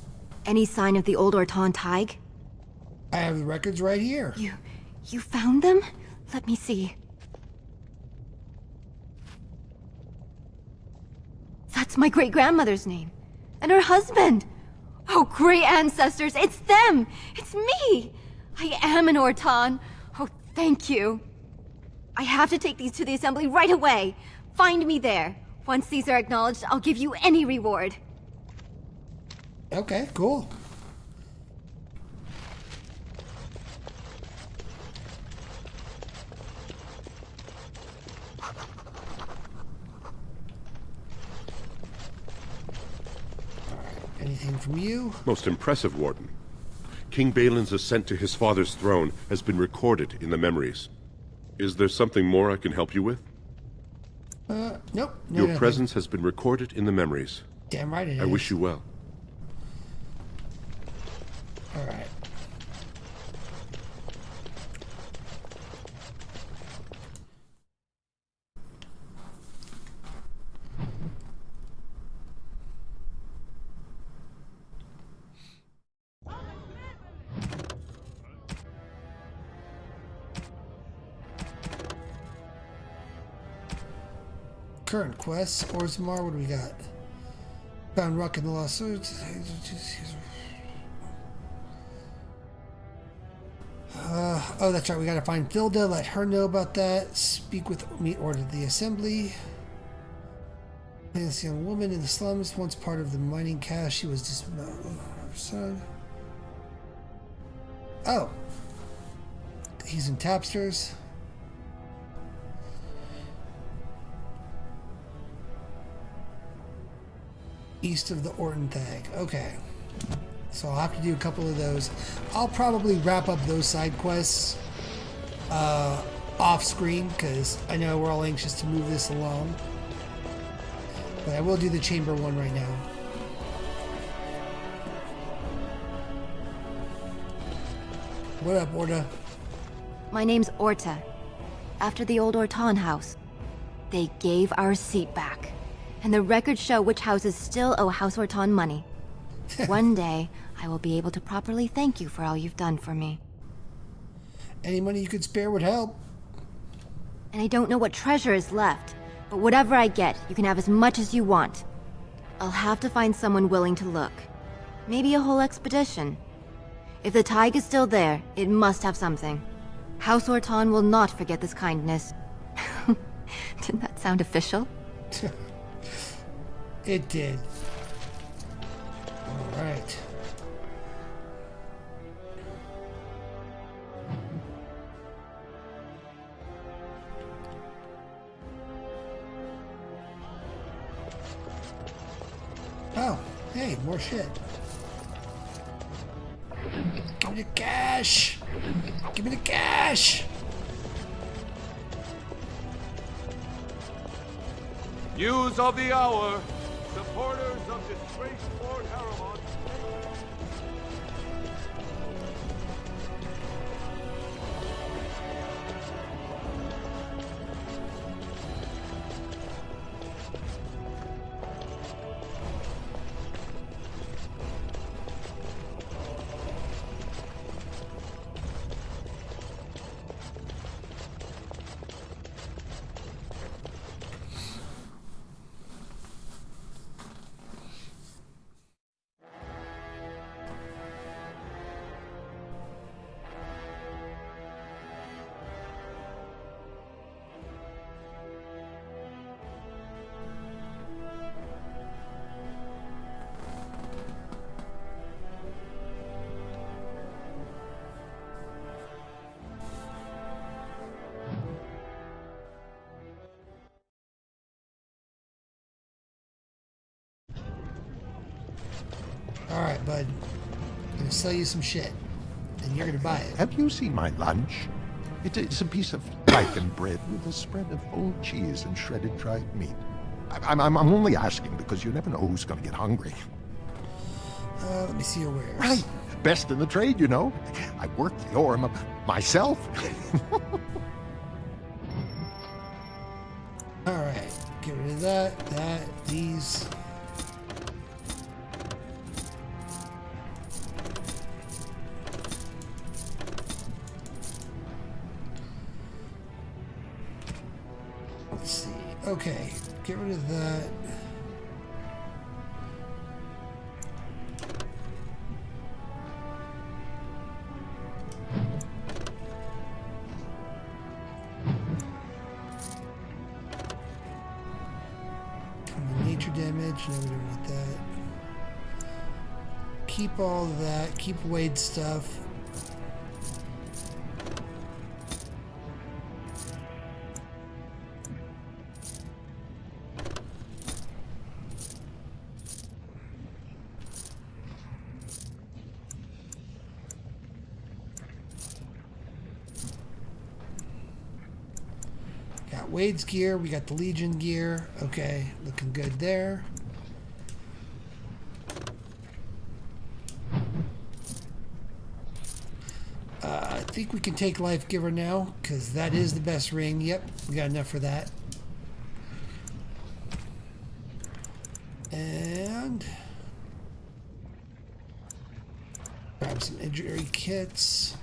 Any sign of the old Orton Tig? I have the records right here. You found them? Let me see. That's my great-grandmother's name. And her husband! Oh, great ancestors, it's them! It's me! I am an Orton. Oh, thank you. I have to take these to the assembly right away. Find me there. Once these are acknowledged, I'll give you any reward. Okay, cool. Anything from you? Most impressive, Warden. King Balin's ascent to his father's throne has been recorded in the memories. Is there something more I can help you with? Nope. Your presence has been recorded in the memories. Damn right it is. I wish you well. Alright. Current quests. Orzammar, what do we got? Found Rock in the Lost Swords. Oh, that's right. We gotta find Thilda, let her know about that. Speak with me, order the assembly. This young woman in the slums, once part of the mining caste. She was just her son. Oh, he's in Tapsters. East of the Orton Thag. Okay. So I'll have to do a couple of those. I'll probably wrap up those side quests off screen because I know we're all anxious to move this along. But I will do the chamber one right now. What up, Orta? My name's Orta. After the old Orton house, they gave our seat back. And the records show which houses still owe House Orton money. One day, I will be able to properly thank you for all you've done for me. Any money you could spare would help. And I don't know what treasure is left, but whatever I get, you can have as much as you want. I'll have to find someone willing to look. Maybe a whole expedition. If the Tig is still there, it must have something. House Orton will not forget this kindness. Didn't that sound official? It did. All right. Oh, hey, more shit. Give me the cash. Give me the cash. News of the hour. Supporters of disgraced Lord Harrowmont. bud. I'm gonna sell you some shit, and you're gonna buy it. Have you seen my lunch? It's a piece of lichen bread with a spread of old cheese and shredded dried meat. I'm only asking because you never know who's going to get hungry. Let me see your wares. Right. Best in the trade, you know. I worked the ore myself. Alright, get rid of that, these. Let's see. Okay, get rid of that. Nature damage, no, we don't want that. Keep all of that, keep Wade's stuff. Got Wade's gear, we got the Legion gear. Okay, looking good there. I think we can take Life Giver now, because that is the best ring. Yep, we got enough for that. And grab some injury kits.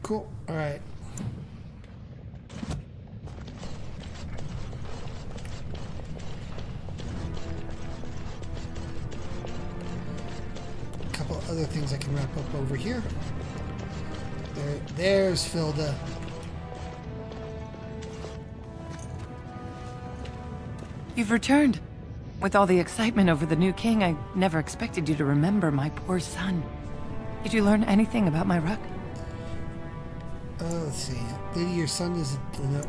Cool. All right. A couple other things I can wrap up over here. There's Filda. You've returned. With all the excitement over the new king, I never expected you to remember my poor son. Did you learn anything about my Ruck? Let's see. Lady, your son is... No.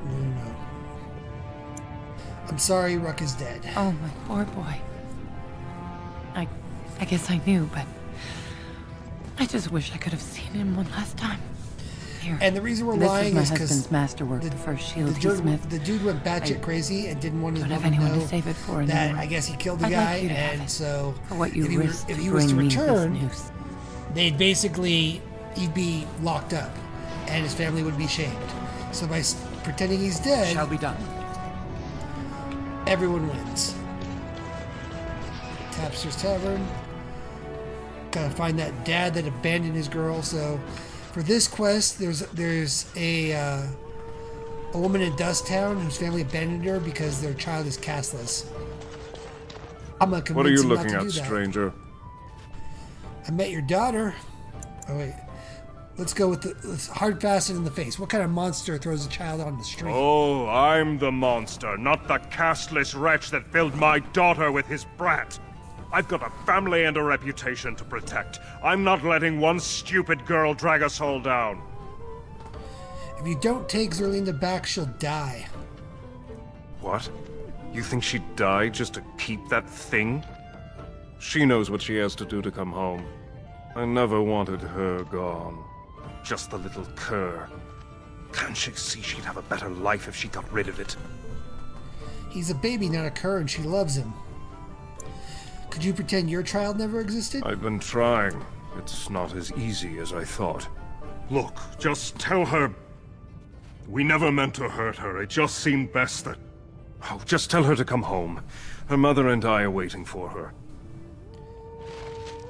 I'm sorry, Ruck is dead. Oh, my poor boy. I guess I knew, but... I just wish I could have seen him one last time. Here. And the reason we're lying is because... This was my husband's masterwork, the first shield he smith. The dude went batshit crazy and didn't want his don't have mom to anyone know to save it for that anymore. I guess he killed the I'd guy, like you to have and it. so... For what you risked if to he was to bring me this return, news. they'd basically... He'd be locked up, and his family would be shamed. So by pretending he's dead... Shall be done. Everyone wins. Tapster's Tavern. Gotta find that dad that abandoned his girl. So, for this quest, there's a woman in Dusttown whose family abandoned her because their child is castless. I'm gonna convince What are you him not looking to at, do that. stranger? I met your daughter. Oh wait, let's go with let's hard fastened in the face. What kind of monster throws a child on the street? Oh, I'm the monster, not the castless wretch that filled my daughter with his brat. I've got a family and a reputation to protect. I'm not letting one stupid girl drag us all down. If you don't take Zerlinda back, she'll die. What? You think she'd die just to keep that thing? She knows what she has to do to come home. I never wanted her gone. Just the little cur. Can't she see she'd have a better life if she got rid of it? He's a baby, not a cur, and she loves him. Could you pretend your child never existed? I've been trying. It's not as easy as I thought. Look, just tell her... We never meant to hurt her. It just seemed best that... Oh, just tell her to come home. Her mother and I are waiting for her.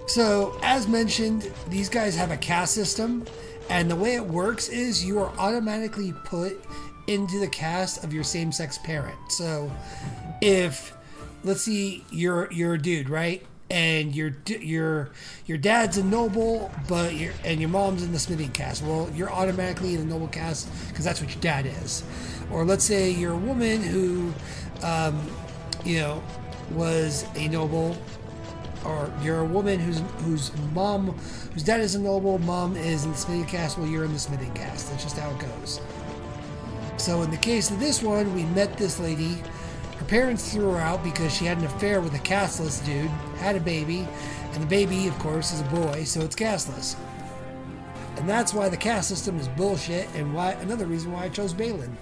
So, as mentioned, these guys have a caste system, And the way it works is you are automatically put into the cast of your same-sex parent. So if, let's see, you're a dude, right? And your dad's a noble, but your mom's in the smithing cast. Well, you're automatically in the noble cast because that's what your dad is. Or let's say you're a woman who, was a noble, or you're a woman whose dad is a noble, mom is in the smithing cast. Well, you're in the smithing cast. That's just how it goes. So in the case of this one, we met this lady. Her parents threw her out because she had an affair with a castless dude, had a baby, and the baby, of course, is a boy, so it's castless. And that's why the caste system is bullshit, and another reason why I chose Balin.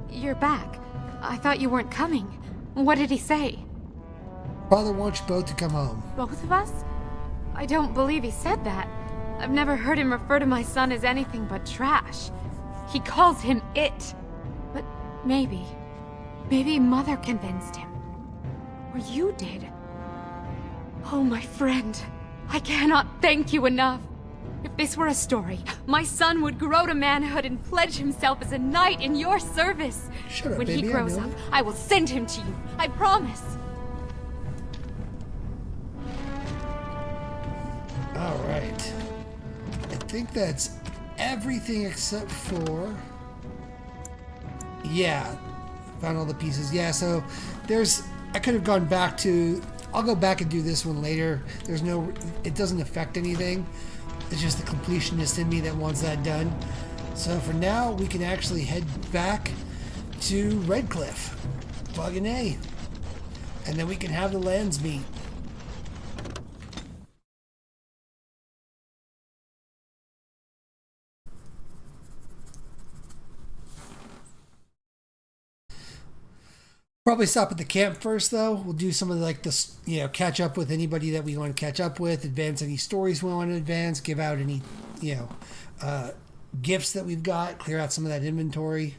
You're back. I thought you weren't coming. What did he say? Father wants you both to come home. Both of us? I don't believe he said that. I've never heard him refer to my son as anything but trash. He calls him it. But maybe Mother convinced him. Or you did. Oh, my friend. I cannot thank you enough. If this were a story, my son would grow to manhood and pledge himself as a knight in your service. Shut up, when baby, he grows up, I will send him to you. I promise. All right. I think that's everything except for... Yeah. Found all the pieces. Yeah, so I could have gone back to... I'll go back and do this one later. It doesn't affect anything. It's just the completionist in me that wants that done. So for now, we can actually head back to Redcliffe. Fucking A. And then we can have the lands meet. Probably stop at the camp first, though. We'll do some of catch up with anybody that we want to catch up with, advance any stories we want to advance, give out any, gifts that we've got, clear out some of that inventory.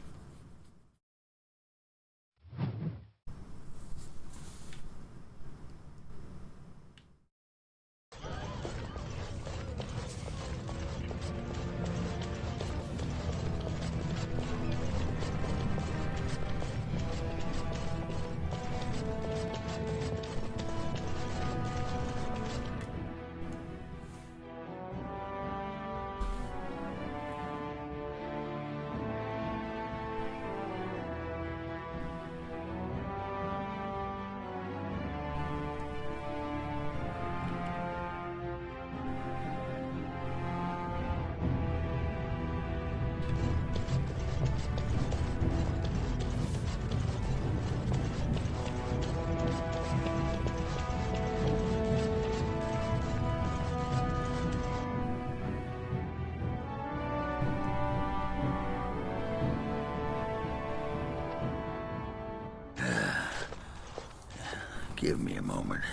Give me a moment.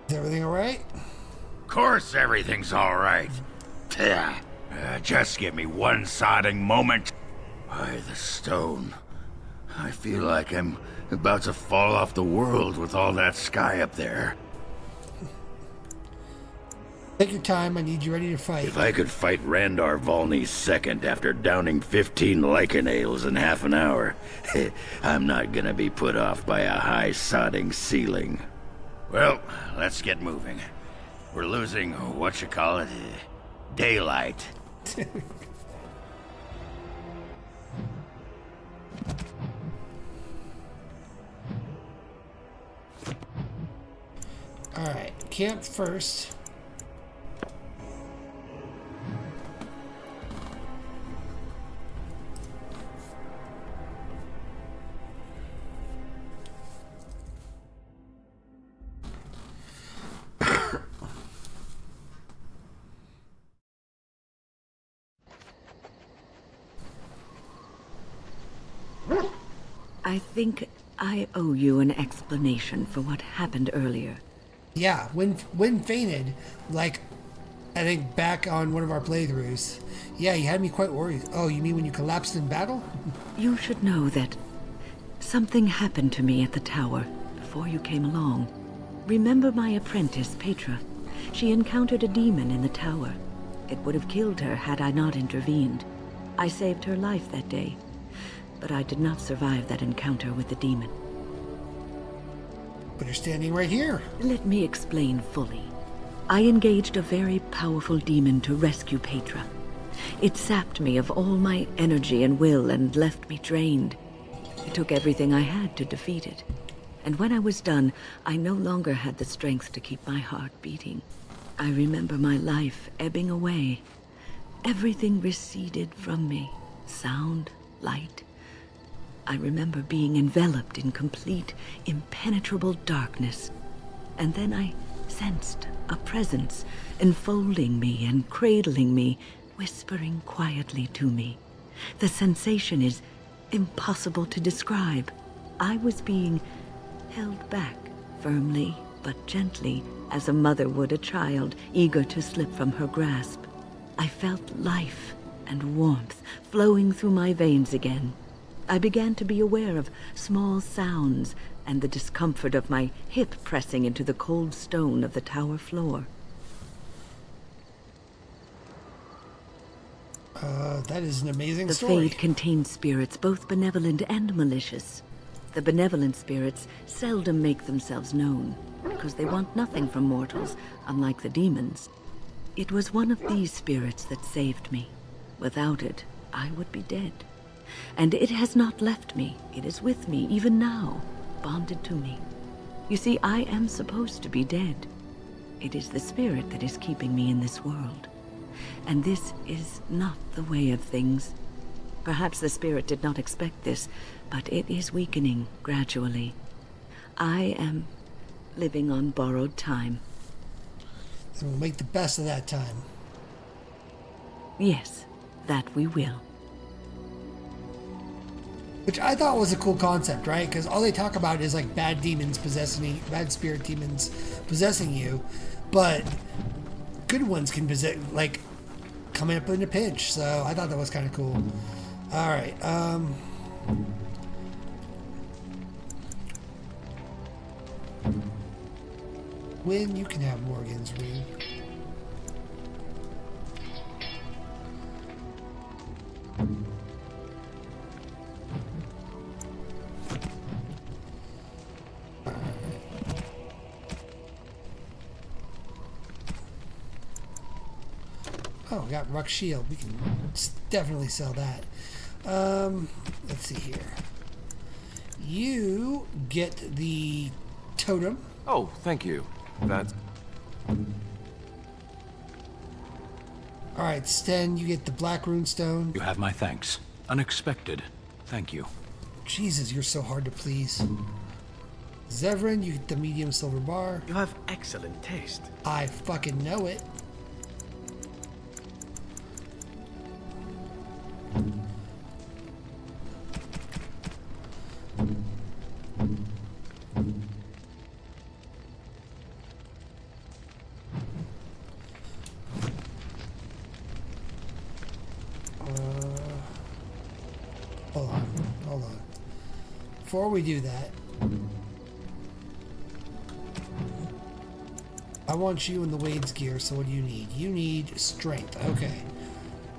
Is everything all right? Of course everything's all right. Just give me one sodding moment. By the stone. I feel like I'm about to fall off the world with all that sky up there. Take your time. I need you ready to fight. If I could fight Randar Volney second after downing 15 lichen ales in half an hour, I'm not gonna be put off by a high sodding ceiling. Well, let's get moving. We're losing, daylight. Alright, camp first. I think I owe you an explanation for what happened earlier. Yeah, when fainted, like, I think back on one of our playthroughs. Yeah, you had me quite worried. Oh, you mean when you collapsed in battle? You should know that something happened to me at the tower before you came along. Remember my apprentice, Petra? She encountered a demon in the tower. It would have killed her had I not intervened. I saved her life that day, but I did not survive that encounter with the demon. But you're standing right here. Let me explain fully. I engaged a very powerful demon to rescue Petra. It sapped me of all my energy and will and left me drained. It took everything I had to defeat it. And when I was done, I no longer had the strength to keep my heart beating. I remember my life ebbing away. Everything receded from me. Sound, light. I remember being enveloped in complete, impenetrable darkness. And then I sensed a presence enfolding me and cradling me, whispering quietly to me. The sensation is impossible to describe. I was being held back, firmly but gently, as a mother would a child eager to slip from her grasp. I felt life and warmth flowing through my veins again. I began to be aware of small sounds and the discomfort of my hip pressing into the cold stone of the tower floor. That is an amazing The story. Fade contains spirits both benevolent and malicious. The benevolent spirits seldom make themselves known, because they want nothing from mortals, unlike the demons. It was one of these spirits that saved me. Without it, I would be dead. And it has not left me. It is with me, even now, bonded to me. You see, I am supposed to be dead. It is the spirit that is keeping me in this world. And this is not the way of things. Perhaps the spirit did not expect this, but it is weakening gradually. I am living on borrowed time. And we'll make the best of that time. Yes, that we will. Which I thought was a cool concept, right? Because all they talk about is like bad demons possessing, bad spirit demons possessing you, but good ones can possess, like, coming up in a pinch. So I thought that was kind of cool. All right. When you can have Morgan's ring. Oh, we got Ruck Shield. We can definitely sell that. Let's see here. You get the totem. Oh, thank you. That's... Alright, Sten, you get the Black Runestone. You have my thanks. Unexpected. Thank you. Jesus, you're so hard to please. Zevran, you get the medium silver bar. You have excellent taste. I fucking know it. Hold on. Before we do that, I want you in the Wade's gear, so what do you need? You need strength. Okay.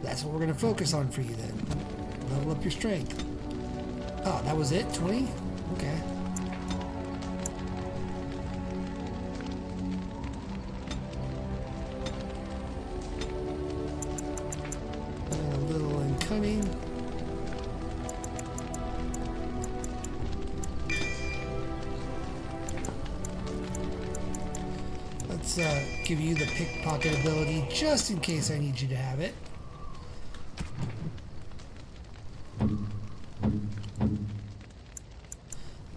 That's what we're going to focus on for you then. Level up your strength. Oh, that was it? 20? Okay. And a little in cunning. Let's give you the pickpocket ability just in case I need you to have it.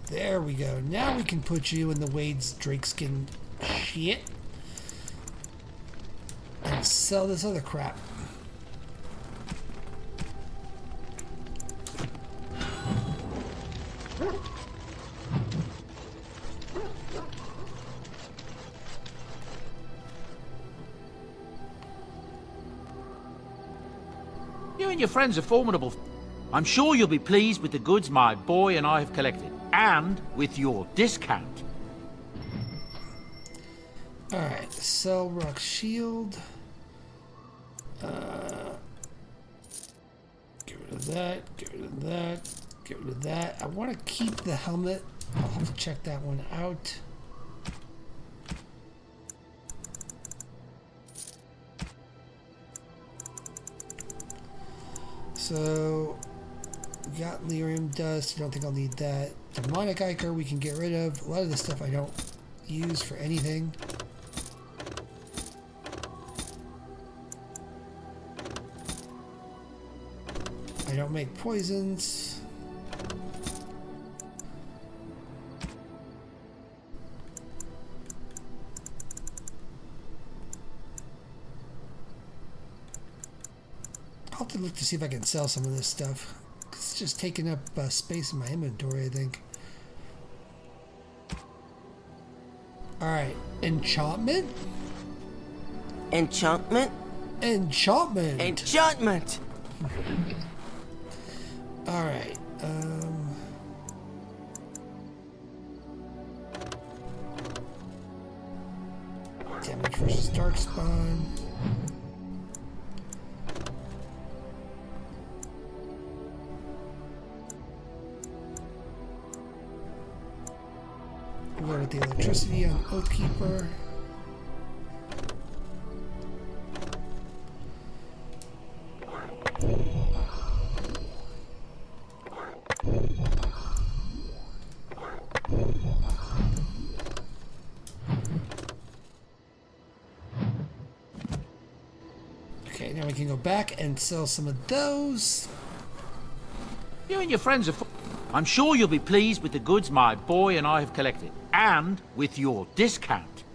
There we go. Now we can put you in the Wade's Drakeskin shit and sell this other crap. and your friends are formidable. I'm sure you'll be pleased with the goods my boy and I have collected, and with your discount. Alright, sell rock shield. Get rid of that, get rid of that, get rid of that. I want to keep the helmet. I'll have to check that one out. So, we got lyrium dust. I don't think I'll need that. Demonic ichor we can get rid of. A lot of this stuff I don't use for anything. I don't make poisons. I'll have to look to see if I can sell some of this stuff. It's just taking up space in my inventory, I think. Alright, enchantment? Enchantment? Enchantment! Enchantment! Alright, damage versus darkspawn. We'll go with the electricity on Oathkeeper. Okay, now we can go back and sell some of those. You and your friends are... I'm sure you'll be pleased with the goods my boy and I have collected, and with your discount.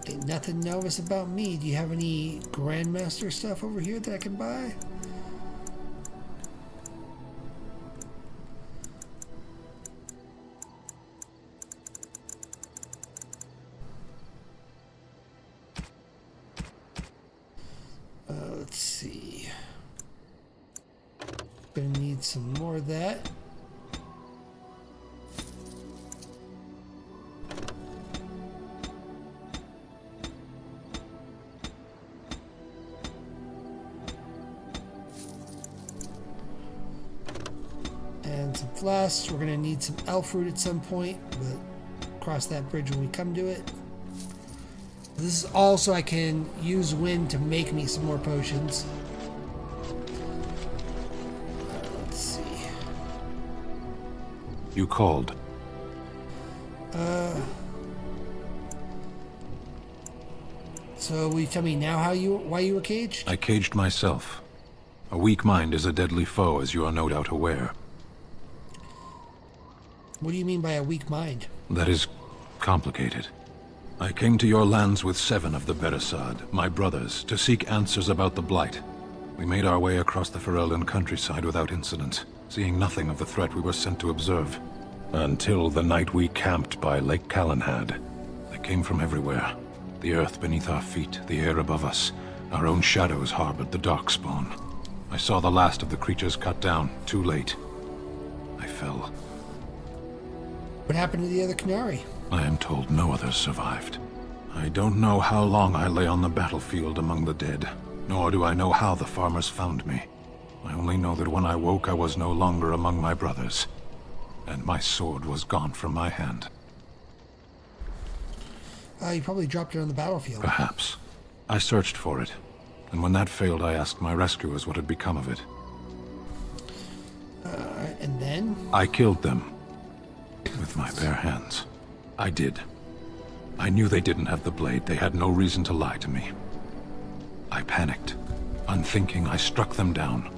Ain't nothing novice about me. Do you have any Grandmaster stuff over here that I can buy? Let's see. Gonna need some more of that. And some flasks. We're gonna need some elf fruit at some point, but cross that bridge when we come to it. This is also I can use wind to make me some more potions. Let's see. You called. So will you tell me now why you were caged? I caged myself. A weak mind is a deadly foe, as you are no doubt aware. What do you mean by a weak mind? That is complicated. I came to your lands with 7 of the Beresad, my brothers, to seek answers about the Blight. We made our way across the Ferelden countryside without incident, seeing nothing of the threat we were sent to observe. Until the night we camped by Lake Calenhad. They came from everywhere. The earth beneath our feet, the air above us. Our own shadows harbored the Darkspawn. I saw the last of the creatures cut down, too late. I fell. What happened to the other Qunari? I am told no others survived. I don't know how long I lay on the battlefield among the dead, nor do I know how the farmers found me. I only know that when I woke I was no longer among my brothers, and my sword was gone from my hand. You probably dropped it on the battlefield. Perhaps. I searched for it, and when that failed I asked my rescuers what had become of it. And then? I killed them. With my bare hands. I did. I knew they didn't have the blade. They had no reason to lie to me. I panicked. Unthinking, I struck them down.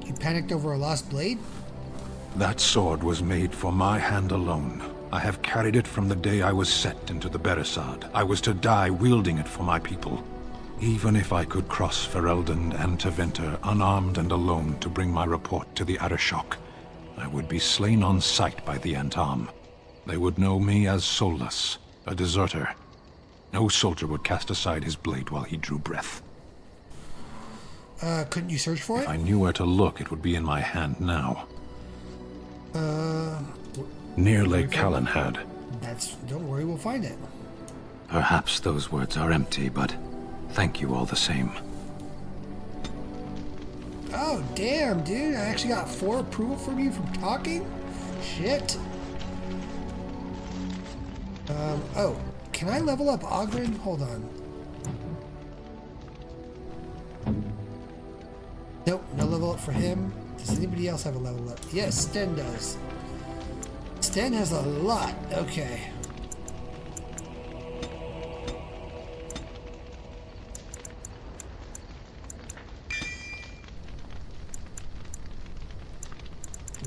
You panicked over a lost blade? That sword was made for my hand alone. I have carried it from the day I was set into the Beresad. I was to die wielding it for my people. Even if I could cross Ferelden and Tevinter unarmed and alone to bring my report to the Arishok, I would be slain on sight by the Antam. They would know me as soulless, a deserter. No soldier would cast aside his blade while he drew breath. Couldn't you search for it? If I knew where to look, it would be in my hand now. Near Lake Calenhad. Don't worry, we'll find it. Perhaps those words are empty, but thank you all the same. Oh, damn, dude. I actually got 4 approval from you from talking? Shit. Oh, can I level up Oghren? Hold on. Nope, no level up for him. Does anybody else have a level up? Yes, Sten does. Sten has a lot. Okay.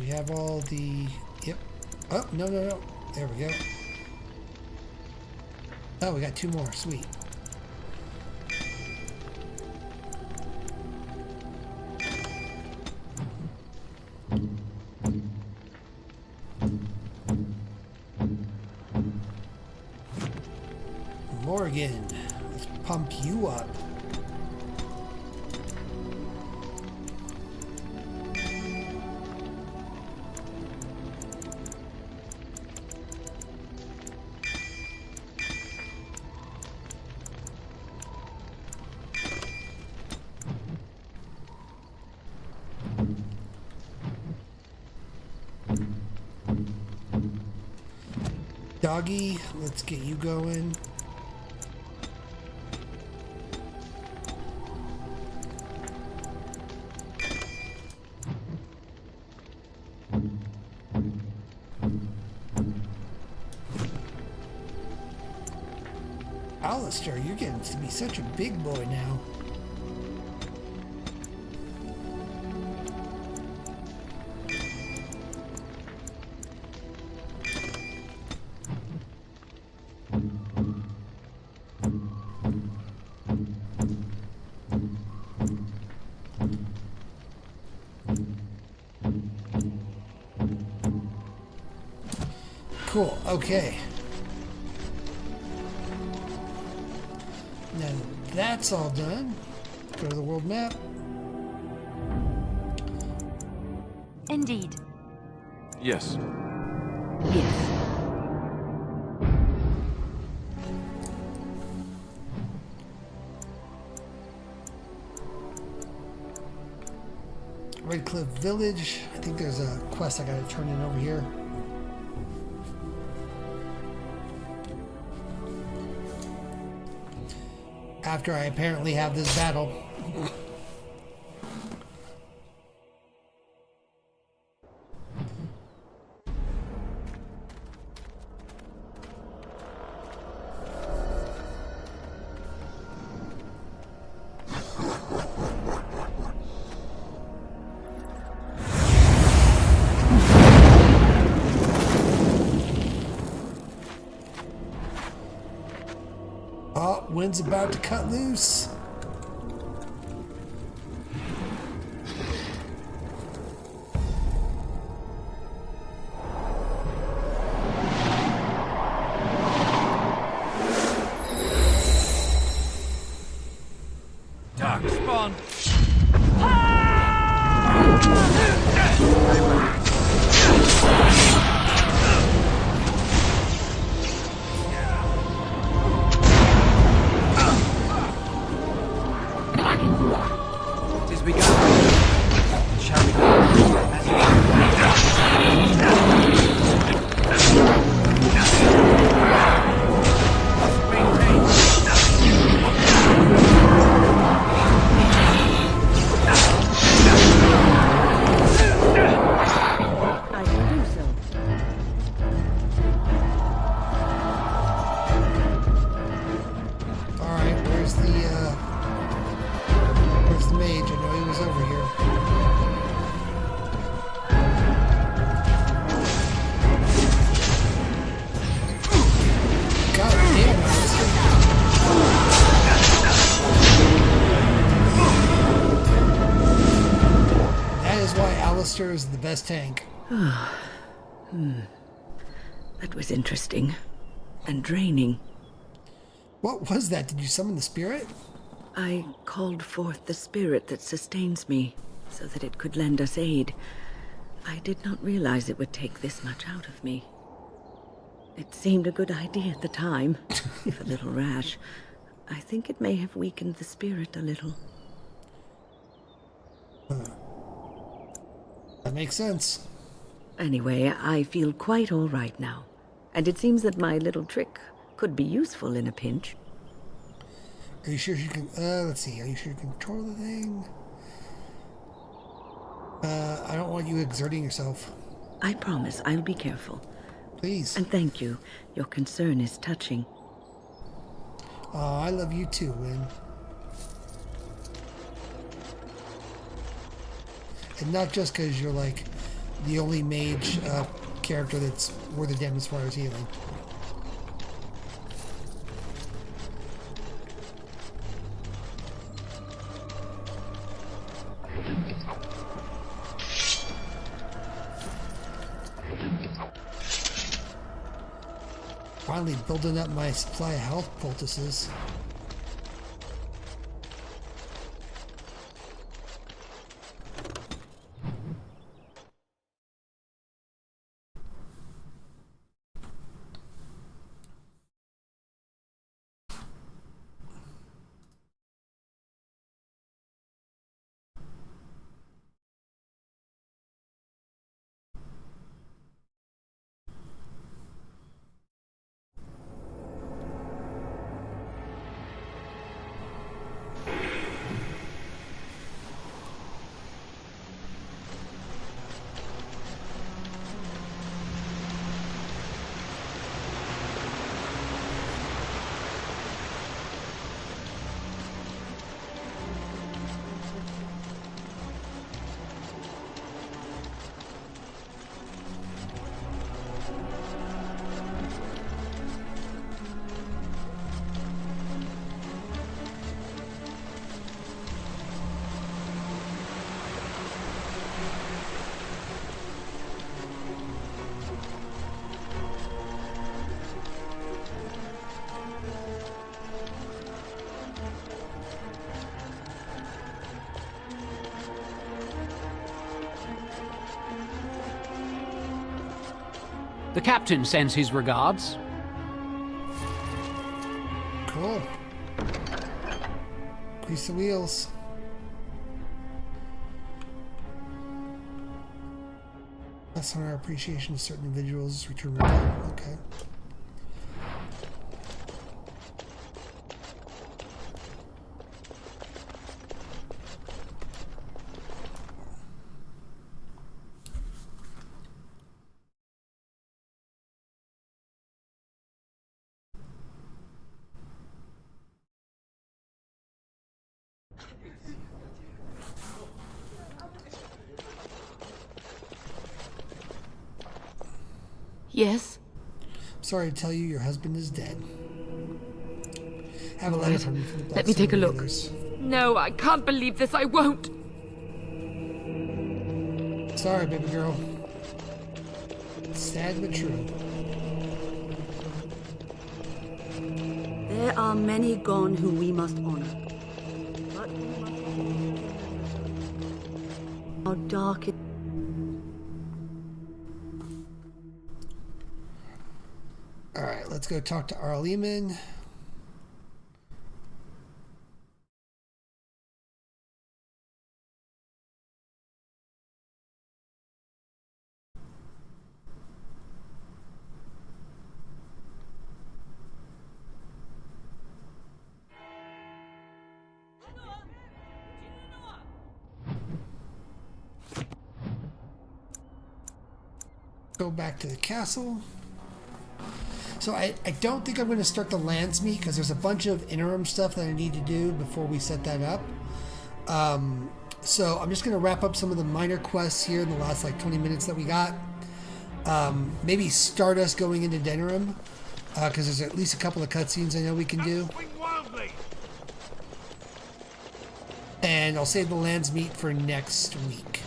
We have all the... Yep. Oh, no. There we go. Oh, we got 2 more. Sweet. Morgan, let's pump you up. Doggy, let's get you going. Alistair, you're getting to be such a big boy now. Cool, okay. Now that's all done. Go to the world map. Indeed. Yes. Yes. Redcliffe Village. I think there's a quest I gotta turn in over here. After I apparently have this battle. Oh, wind's about to cut loose. Dark spawn. Tis begun. It shall be done. I can do so. Alright, where's the mage? I know he was over here. God damn, that is why Alistair Alistair is the best tank. That was interesting. And draining. What was that? Did you summon the spirit? I called forth the spirit that sustains me, so that it could lend us aid. I did not realize it would take this much out of me. It seemed a good idea at the time, if a little rash. I think it may have weakened the spirit a little. That makes sense. Anyway, I feel quite all right now. And it seems that my little trick could be useful in a pinch. Are you sure you can... let's see. Are you sure you can control the thing? I don't want you exerting yourself. I promise I'll be careful. Please. And thank you. Your concern is touching. Oh, I love you too, Wynn. And not just because you're like the only mage character that's worth a damn as far as healing. Finally building up my supply of health poultices. The captain sends his regards. Cool. Grease the wheels. That's on our appreciation of certain individuals. Return return. Okay. Yes? Sorry to tell you, your husband is dead. Have a letter from me from the Let me take a look. Blackstone No, I can't believe this. I won't. Raiders. Sorry, baby girl. Sad but true. There are many gone whom we must honor. But how dark it... Alright, let's go talk to Arl Eamon. Go back to the castle. So I don't think I'm going to start the lands meet because there's a bunch of interim stuff that I need to do before we set that up. So I'm just going to wrap up some of the minor quests here in the last like 20 minutes that we got. Maybe start us going into Denerim because there's at least a couple of cutscenes I know we can do. And I'll save the lands meet for next week.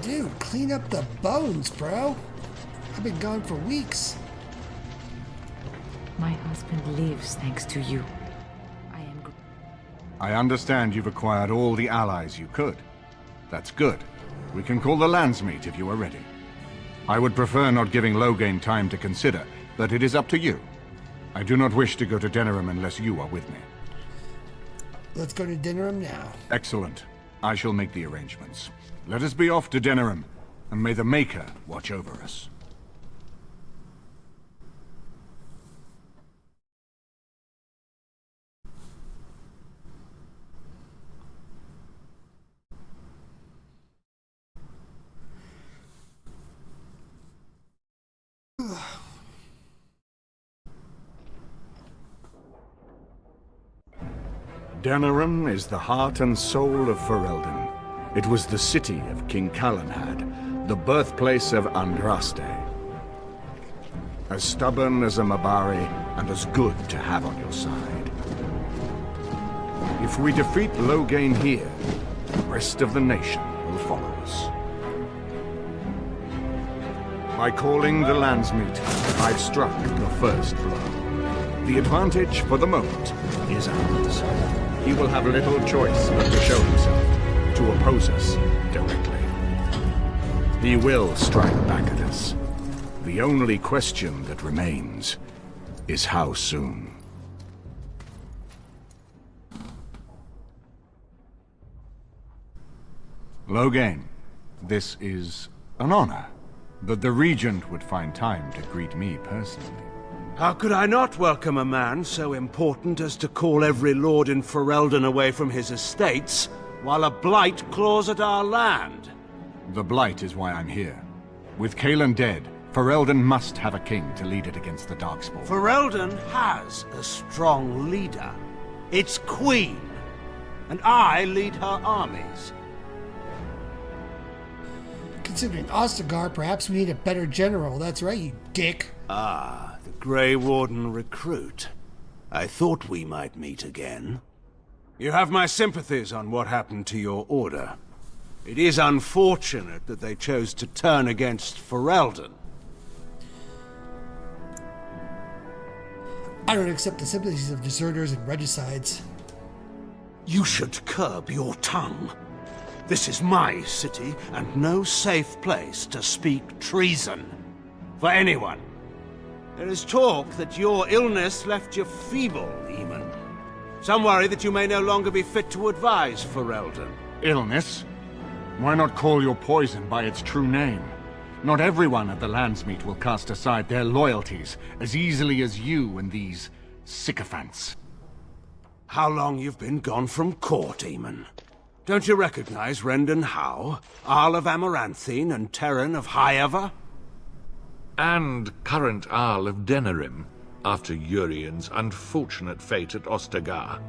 Dude, clean up the bones, bro. I've been gone for weeks. My husband lives thanks to you. I understand you've acquired all the allies you could. That's good. We can call the Landsmeet if you are ready. I would prefer not giving Loghain time to consider, but it is up to you. I do not wish to go to Denerim unless you are with me. Let's go to Denerim now. Excellent. I shall make the arrangements. Let us be off to Denerim, and may the Maker watch over us. Denerim is the heart and soul of Ferelden. It was the city of King Calenhad, the birthplace of Andraste. As stubborn as a Mabari, and as good to have on your side. If we defeat Loghain here, the rest of the nation will follow us. By calling the Landsmeet, I've struck the first blow. The advantage, for the moment, is ours. He will have little choice but to show himself, to oppose us directly. He will strike back at us. The only question that remains is how soon. Loghain, this is an honor, but the Regent would find time to greet me personally. How could I not welcome a man so important as to call every lord in Ferelden away from his estates, while a blight claws at our land? The blight is why I'm here. With Cailan dead, Ferelden must have a king to lead it against the Darkspawn. Ferelden has a strong leader. Its queen. And I lead her armies. Considering Ostagar, perhaps we need a better general. That's right, you dick. Ah, the Grey Warden recruit. I thought we might meet again. You have my sympathies on what happened to your order. It is unfortunate that they chose to turn against Ferelden. I don't accept the sympathies of deserters and regicides. You should curb your tongue. This is my city, and no safe place to speak treason. For anyone. There is talk that your illness left you feeble, Eamon. Some worry that you may no longer be fit to advise Ferelden. Illness? Why not call your poison by its true name? Not everyone at the Landsmeet will cast aside their loyalties as easily as you and these sycophants. How long you've been gone from court, Eamon? Don't you recognize Rendon Howe, Arl of Amaranthine, and Terran of Highever? And current Arl of Denerim, after Urien's unfortunate fate at Ostagar.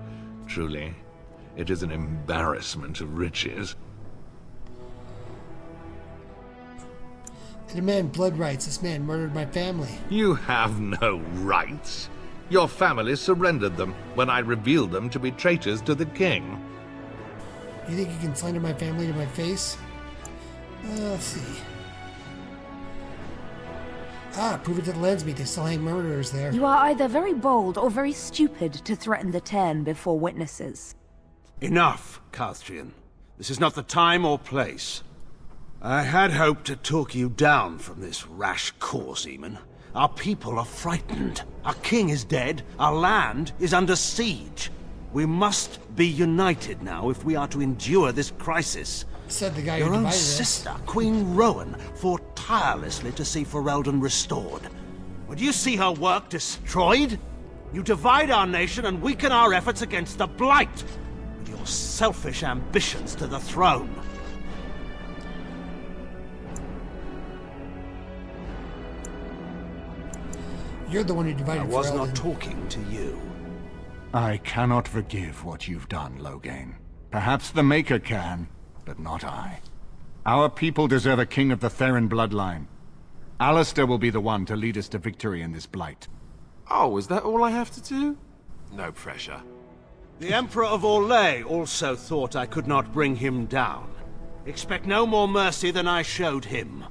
Truly, it is an embarrassment of riches. I demand blood rights. This man murdered my family. You have no rights. Your family surrendered them when I revealed them to be traitors to the king. You think you can slander my family to my face? Let's see. Prove it to the Landsmeet. They still hang murderers there. You are either very bold or very stupid to threaten the Tern before witnesses. Enough, Calthrian. This is not the time or place. I had hoped to talk you down from this rash course, Eamon. Our people are frightened. Our king is dead. Our land is under siege. We must be united now if we are to endure this crisis. Said the guy Your who own divided us. sister, Queen Rowan, fought tirelessly to see Ferelden restored. Would you see her work destroyed? You divide our nation and weaken our efforts against the Blight, with your selfish ambitions to the throne. You're the one who divided I was Ferelden. not talking to you. I cannot forgive what you've done, Loghain. Perhaps the Maker can, but not I. Our people deserve a king of the Theron bloodline. Alistair will be the one to lead us to victory in this blight. Oh, is that all I have to do? No pressure. The Emperor of Orlais also thought I could not bring him down. Expect no more mercy than I showed him.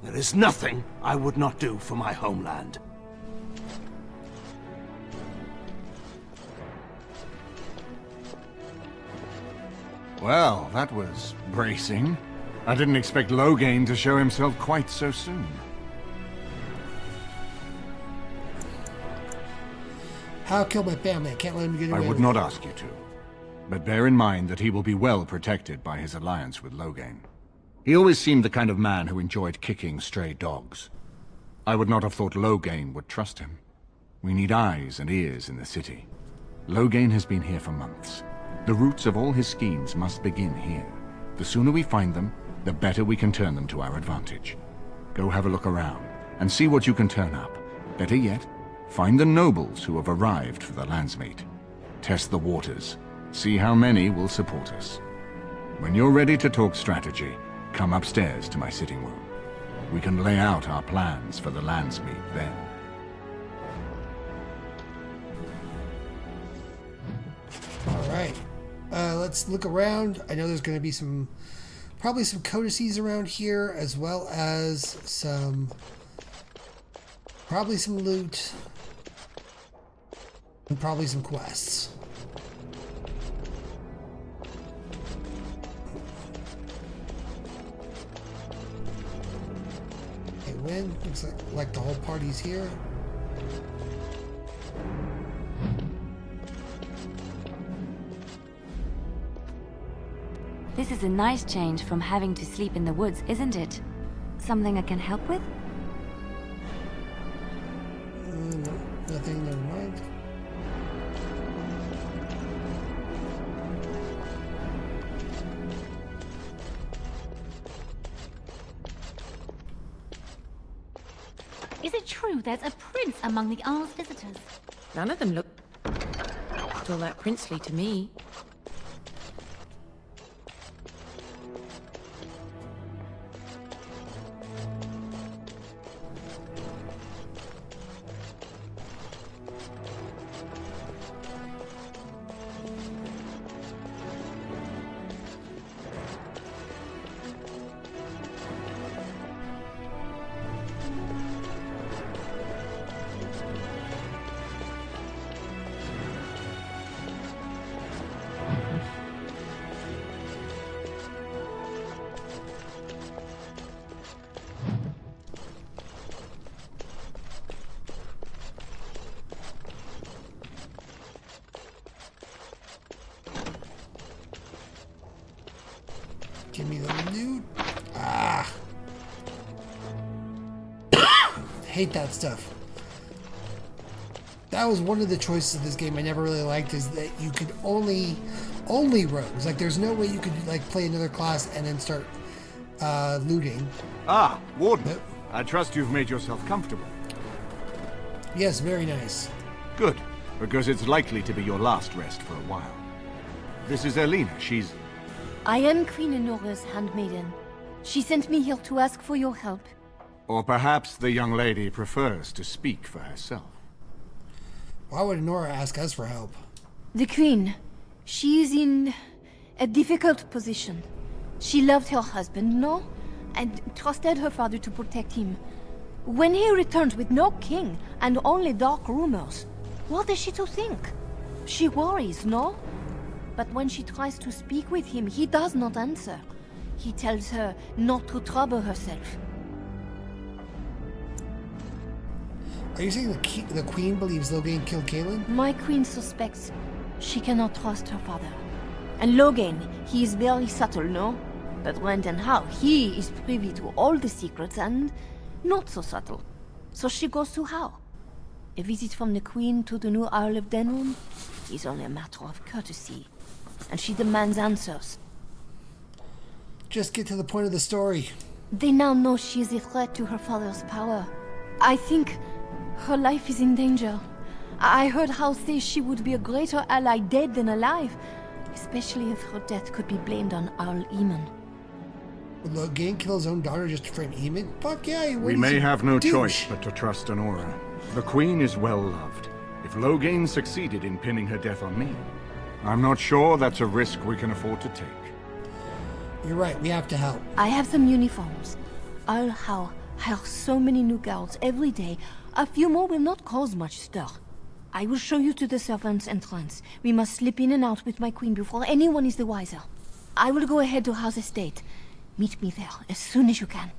There is nothing I would not do for my homeland. Well, that was bracing. I didn't expect Loghain to show himself quite so soon. How kill my family? I can't let him get away I would with not it. ask you to. But bear in mind that he will be well protected by his alliance with Loghain. He always seemed the kind of man who enjoyed kicking stray dogs. I would not have thought Loghain would trust him. We need eyes and ears in the city. Loghain has been here for months. The roots of all his schemes must begin here. The sooner we find them, the better we can turn them to our advantage. Go have a look around, and see what you can turn up. Better yet, find the nobles who have arrived for the Landsmeet. Test the waters. See how many will support us. When you're ready to talk strategy, come upstairs to my sitting room. We can lay out our plans for the Landsmeet then. Alright. Let's look around. I know there's going to be probably some codices around here, as well as probably some loot, and probably some quests. Okay, Wynn, looks like the whole party's here. This is a nice change from having to sleep in the woods, isn't it? Something I can help with? No, nothing, never mind. Is it true there's a prince among the Isle's visitors? None of them look all that princely to me. Give me the loot. Ah. Hate that stuff. That was one of the choices of this game I never really liked, is that you could only rogues. Like, there's no way you could like play another class and then start looting. Ah, Warden. I trust you've made yourself comfortable. Yes, very nice. Good, because it's likely to be your last rest for a while. This is Elena. She's... I am Queen Enora's handmaiden. She sent me here to ask for your help. Or perhaps the young lady prefers to speak for herself. Why would Enora ask us for help? The Queen, she is in a difficult position. She loved her husband, no? And trusted her father to protect him. When he returned with no king and only dark rumors, what is she to think? She worries, no? But when she tries to speak with him, he does not answer. He tells her not to trouble herself. Are you saying the Queen believes Loghain killed Caitlin? My Queen suspects she cannot trust her father. And Loghain, he is very subtle, no? But when and how, he is privy to all the secrets and not so subtle. So she goes to how? A visit from the Queen to the new Isle of Denrum is only a matter of courtesy. And she demands answers. Just get to the point of the story. They now know she is a threat to her father's power. I think her life is in danger. I heard Howe say she would be a greater ally dead than alive, especially if her death could be blamed on Arl Eamon. Would Loghain kill his own daughter just to frame Eamon? Fuck yeah, We may have no choice but to trust Enora. The Queen is well loved. If Loghain succeeded in pinning her death on me, I'm not sure that's a risk we can afford to take. You're right, we have to help. I have some uniforms. I'll hire so many new guards every day. A few more will not cause much stir. I will show you to the servants' entrance. We must slip in and out with my queen before anyone is the wiser. I will go ahead to House Estate. Meet me there as soon as you can.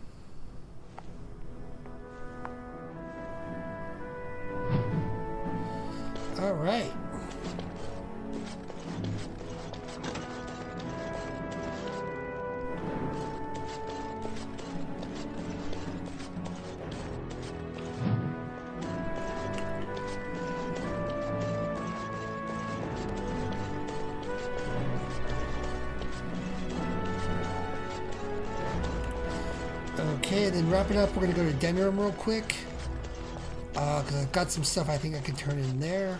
All right. Okay, then wrap it up. We're gonna go to Denerim real quick. Because I've got some stuff I think I can turn in there.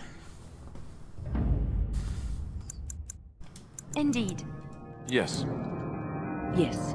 Indeed. Yes. Yes.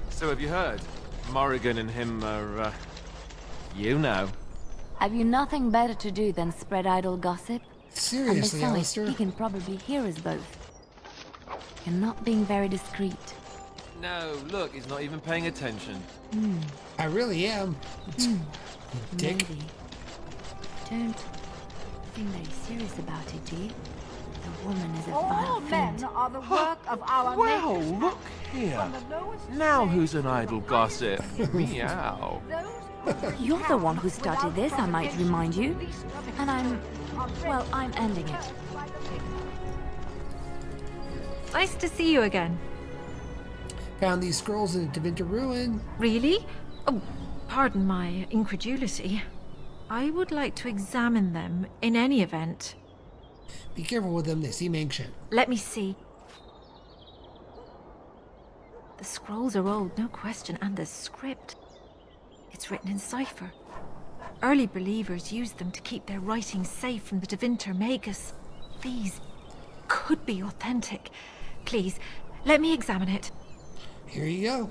So have you heard? Morrigan and him are, you know. Have you nothing better to do than spread idle gossip? Seriously, and besides, Alistair? he can probably hear us both. You're not being very discreet. No, look, he's not even paying attention. I really am. Dick. Maybe. Don't think very serious about it, do you? The woman is a vile fiend. are the work of our Well, look here. Now who's an idle gossip? Meow. You're the one who started this, I might remind you. And I'm ending it. Nice to see you again. Found these scrolls in a Tevinter ruin. Really? Oh, pardon my incredulity. I would like to examine them in any event. Be careful with them, they seem ancient. Let me see. The scrolls are old, no question, and the script. It's written in cipher. Early believers used them to keep their writings safe from the Tevinter Magus. These could be authentic. Please, let me examine it. Here you go.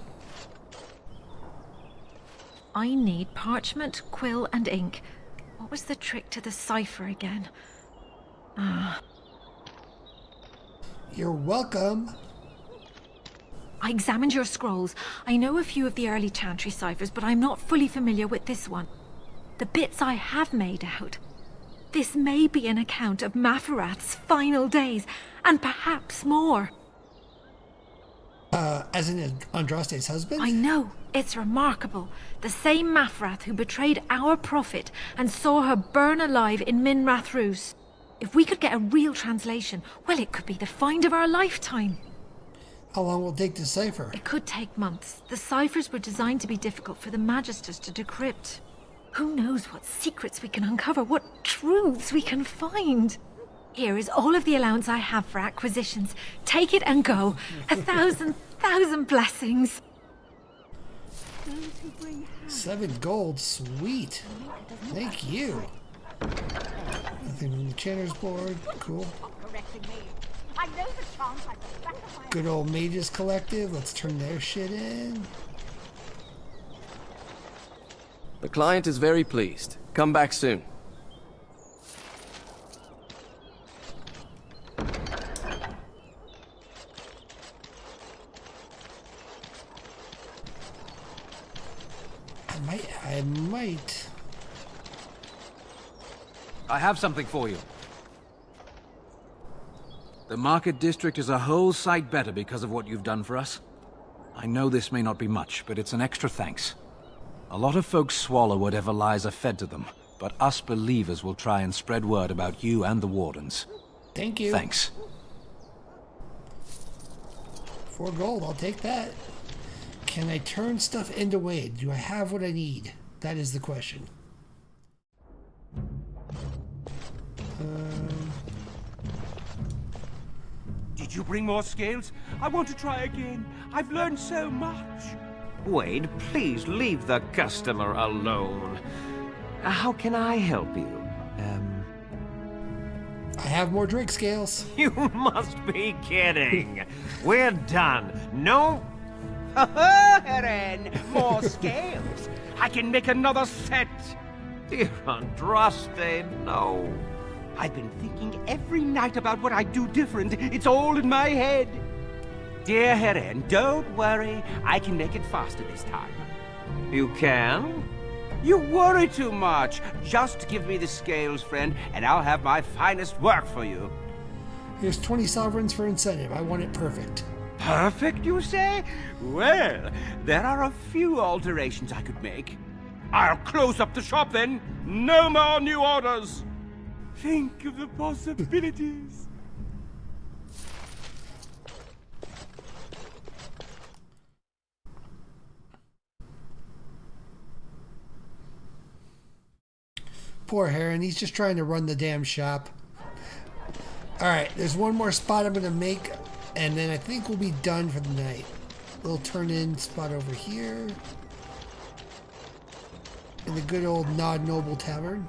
I need parchment, quill, and ink. What was the trick to the cipher again? You're welcome. I examined your scrolls. I know a few of the early Chantry ciphers, but I'm not fully familiar with this one. The bits I have made out. This may be an account of Maferath's final days, and perhaps more. As in Andraste's husband? I know. It's remarkable. The same Maferath who betrayed our prophet and saw her burn alive in Minrath Rus. If we could get a real translation, well, it could be the find of our lifetime. How long will it take to decipher? It could take months. The ciphers were designed to be difficult for the Magisters to decrypt. Who knows what secrets we can uncover, what truths we can find. Here is all of the allowance I have for acquisitions. Take it and go. 1,000 blessings. 7 gold, sweet. Thank you. Nothing from the Chanter's board, cool. Good old Mages Collective, let's turn their shit in. The client is very pleased. Come back soon. I might. I have something for you. The Market District is a whole sight better because of what you've done for us. I know this may not be much, but it's an extra thanks. A lot of folks swallow whatever lies are fed to them, but us believers will try and spread word about you and the Wardens. Thank you. Thanks. 4 gold, I'll take that. Can I turn stuff into Wade? Do I have what I need? That is the question. Did you bring more scales? I want to try again. I've learned so much. Wade, please leave the customer alone. How can I help you? I have more drink scales. You must be kidding. We're done. No. Eren, more scales. I can make another set. Dear Andraste, no. I've been thinking every night about what I'd do different. It's all in my head. Dear Eren, don't worry. I can make it faster this time. You can? You worry too much. Just give me the scales, friend, and I'll have my finest work for you. Here's 20 sovereigns for incentive. I want it perfect. Perfect, you say? Well, there are a few alterations I could make. I'll close up the shop then. No more new orders. Think of the possibilities. Poor Heron, he's just trying to run the damn shop. Alright, there's one more spot I'm going to make, and then I think we'll be done for the night. Little turn-in spot over here. In the good old Nod Noble Tavern.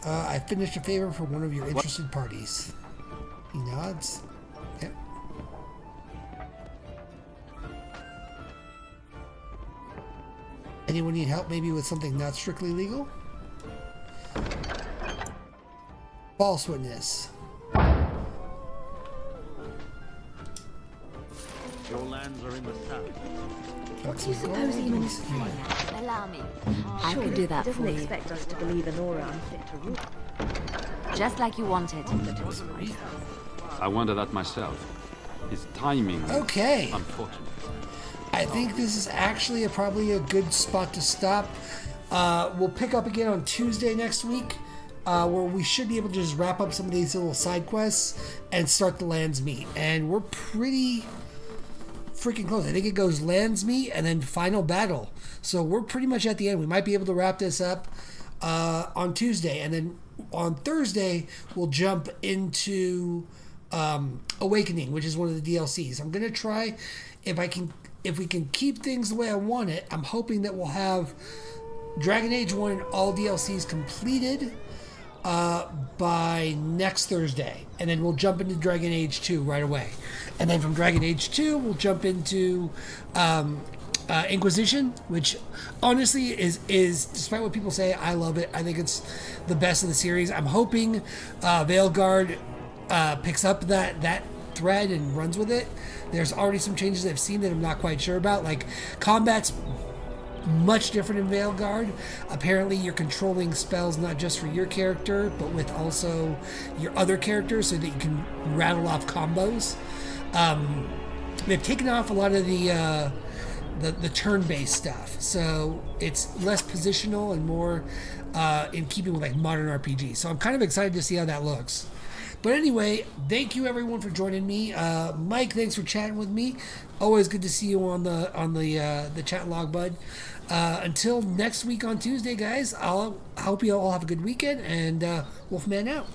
I finished a favor for one of your interested parties. He nods. Yep. Anyone need help maybe with something not strictly legal? False witness. Your lands are in the south. Suppose he means Allow me. I could do that for you. Expect us to believe an aura unfit to rule. Just like you wanted. I wonder that myself. His timing is Okay. unfortunate. I think this is actually probably a good spot to stop. We'll pick up again on Tuesday next week, where we should be able to just wrap up some of these little side quests and start the Lands Meet. And we're pretty freaking close. I think it goes Lands Meet and then Final Battle. So we're pretty much at the end. We might be able to wrap this up on Tuesday, and then on Thursday we'll jump into Awakening, which is one of the DLCs. I'm gonna try if we can keep things the way I want it. I'm hoping that we'll have Dragon Age 1 and all DLCs completed by next Thursday, and then we'll jump into Dragon Age 2 right away, and then from Dragon Age 2 we'll jump into Inquisition, which honestly is despite what people say, I love it. I think it's the best of the series. I'm hoping Veilguard picks up that thread and runs with it. There's already some changes I've seen that I'm not quite sure about, like combat's much different in Veilguard. Apparently you're controlling spells not just for your character, but with also your other characters, so that you can rattle off combos. They've taken off a lot of the turn-based stuff, so it's less positional and more in keeping with like modern RPG. So I'm kind of excited to see how that looks. But anyway, thank you everyone for joining me. Mike, thanks for chatting with me. Always good to see you on the chat log, bud. Until next week on Tuesday, guys. I hope you all have a good weekend, and Wolfman out.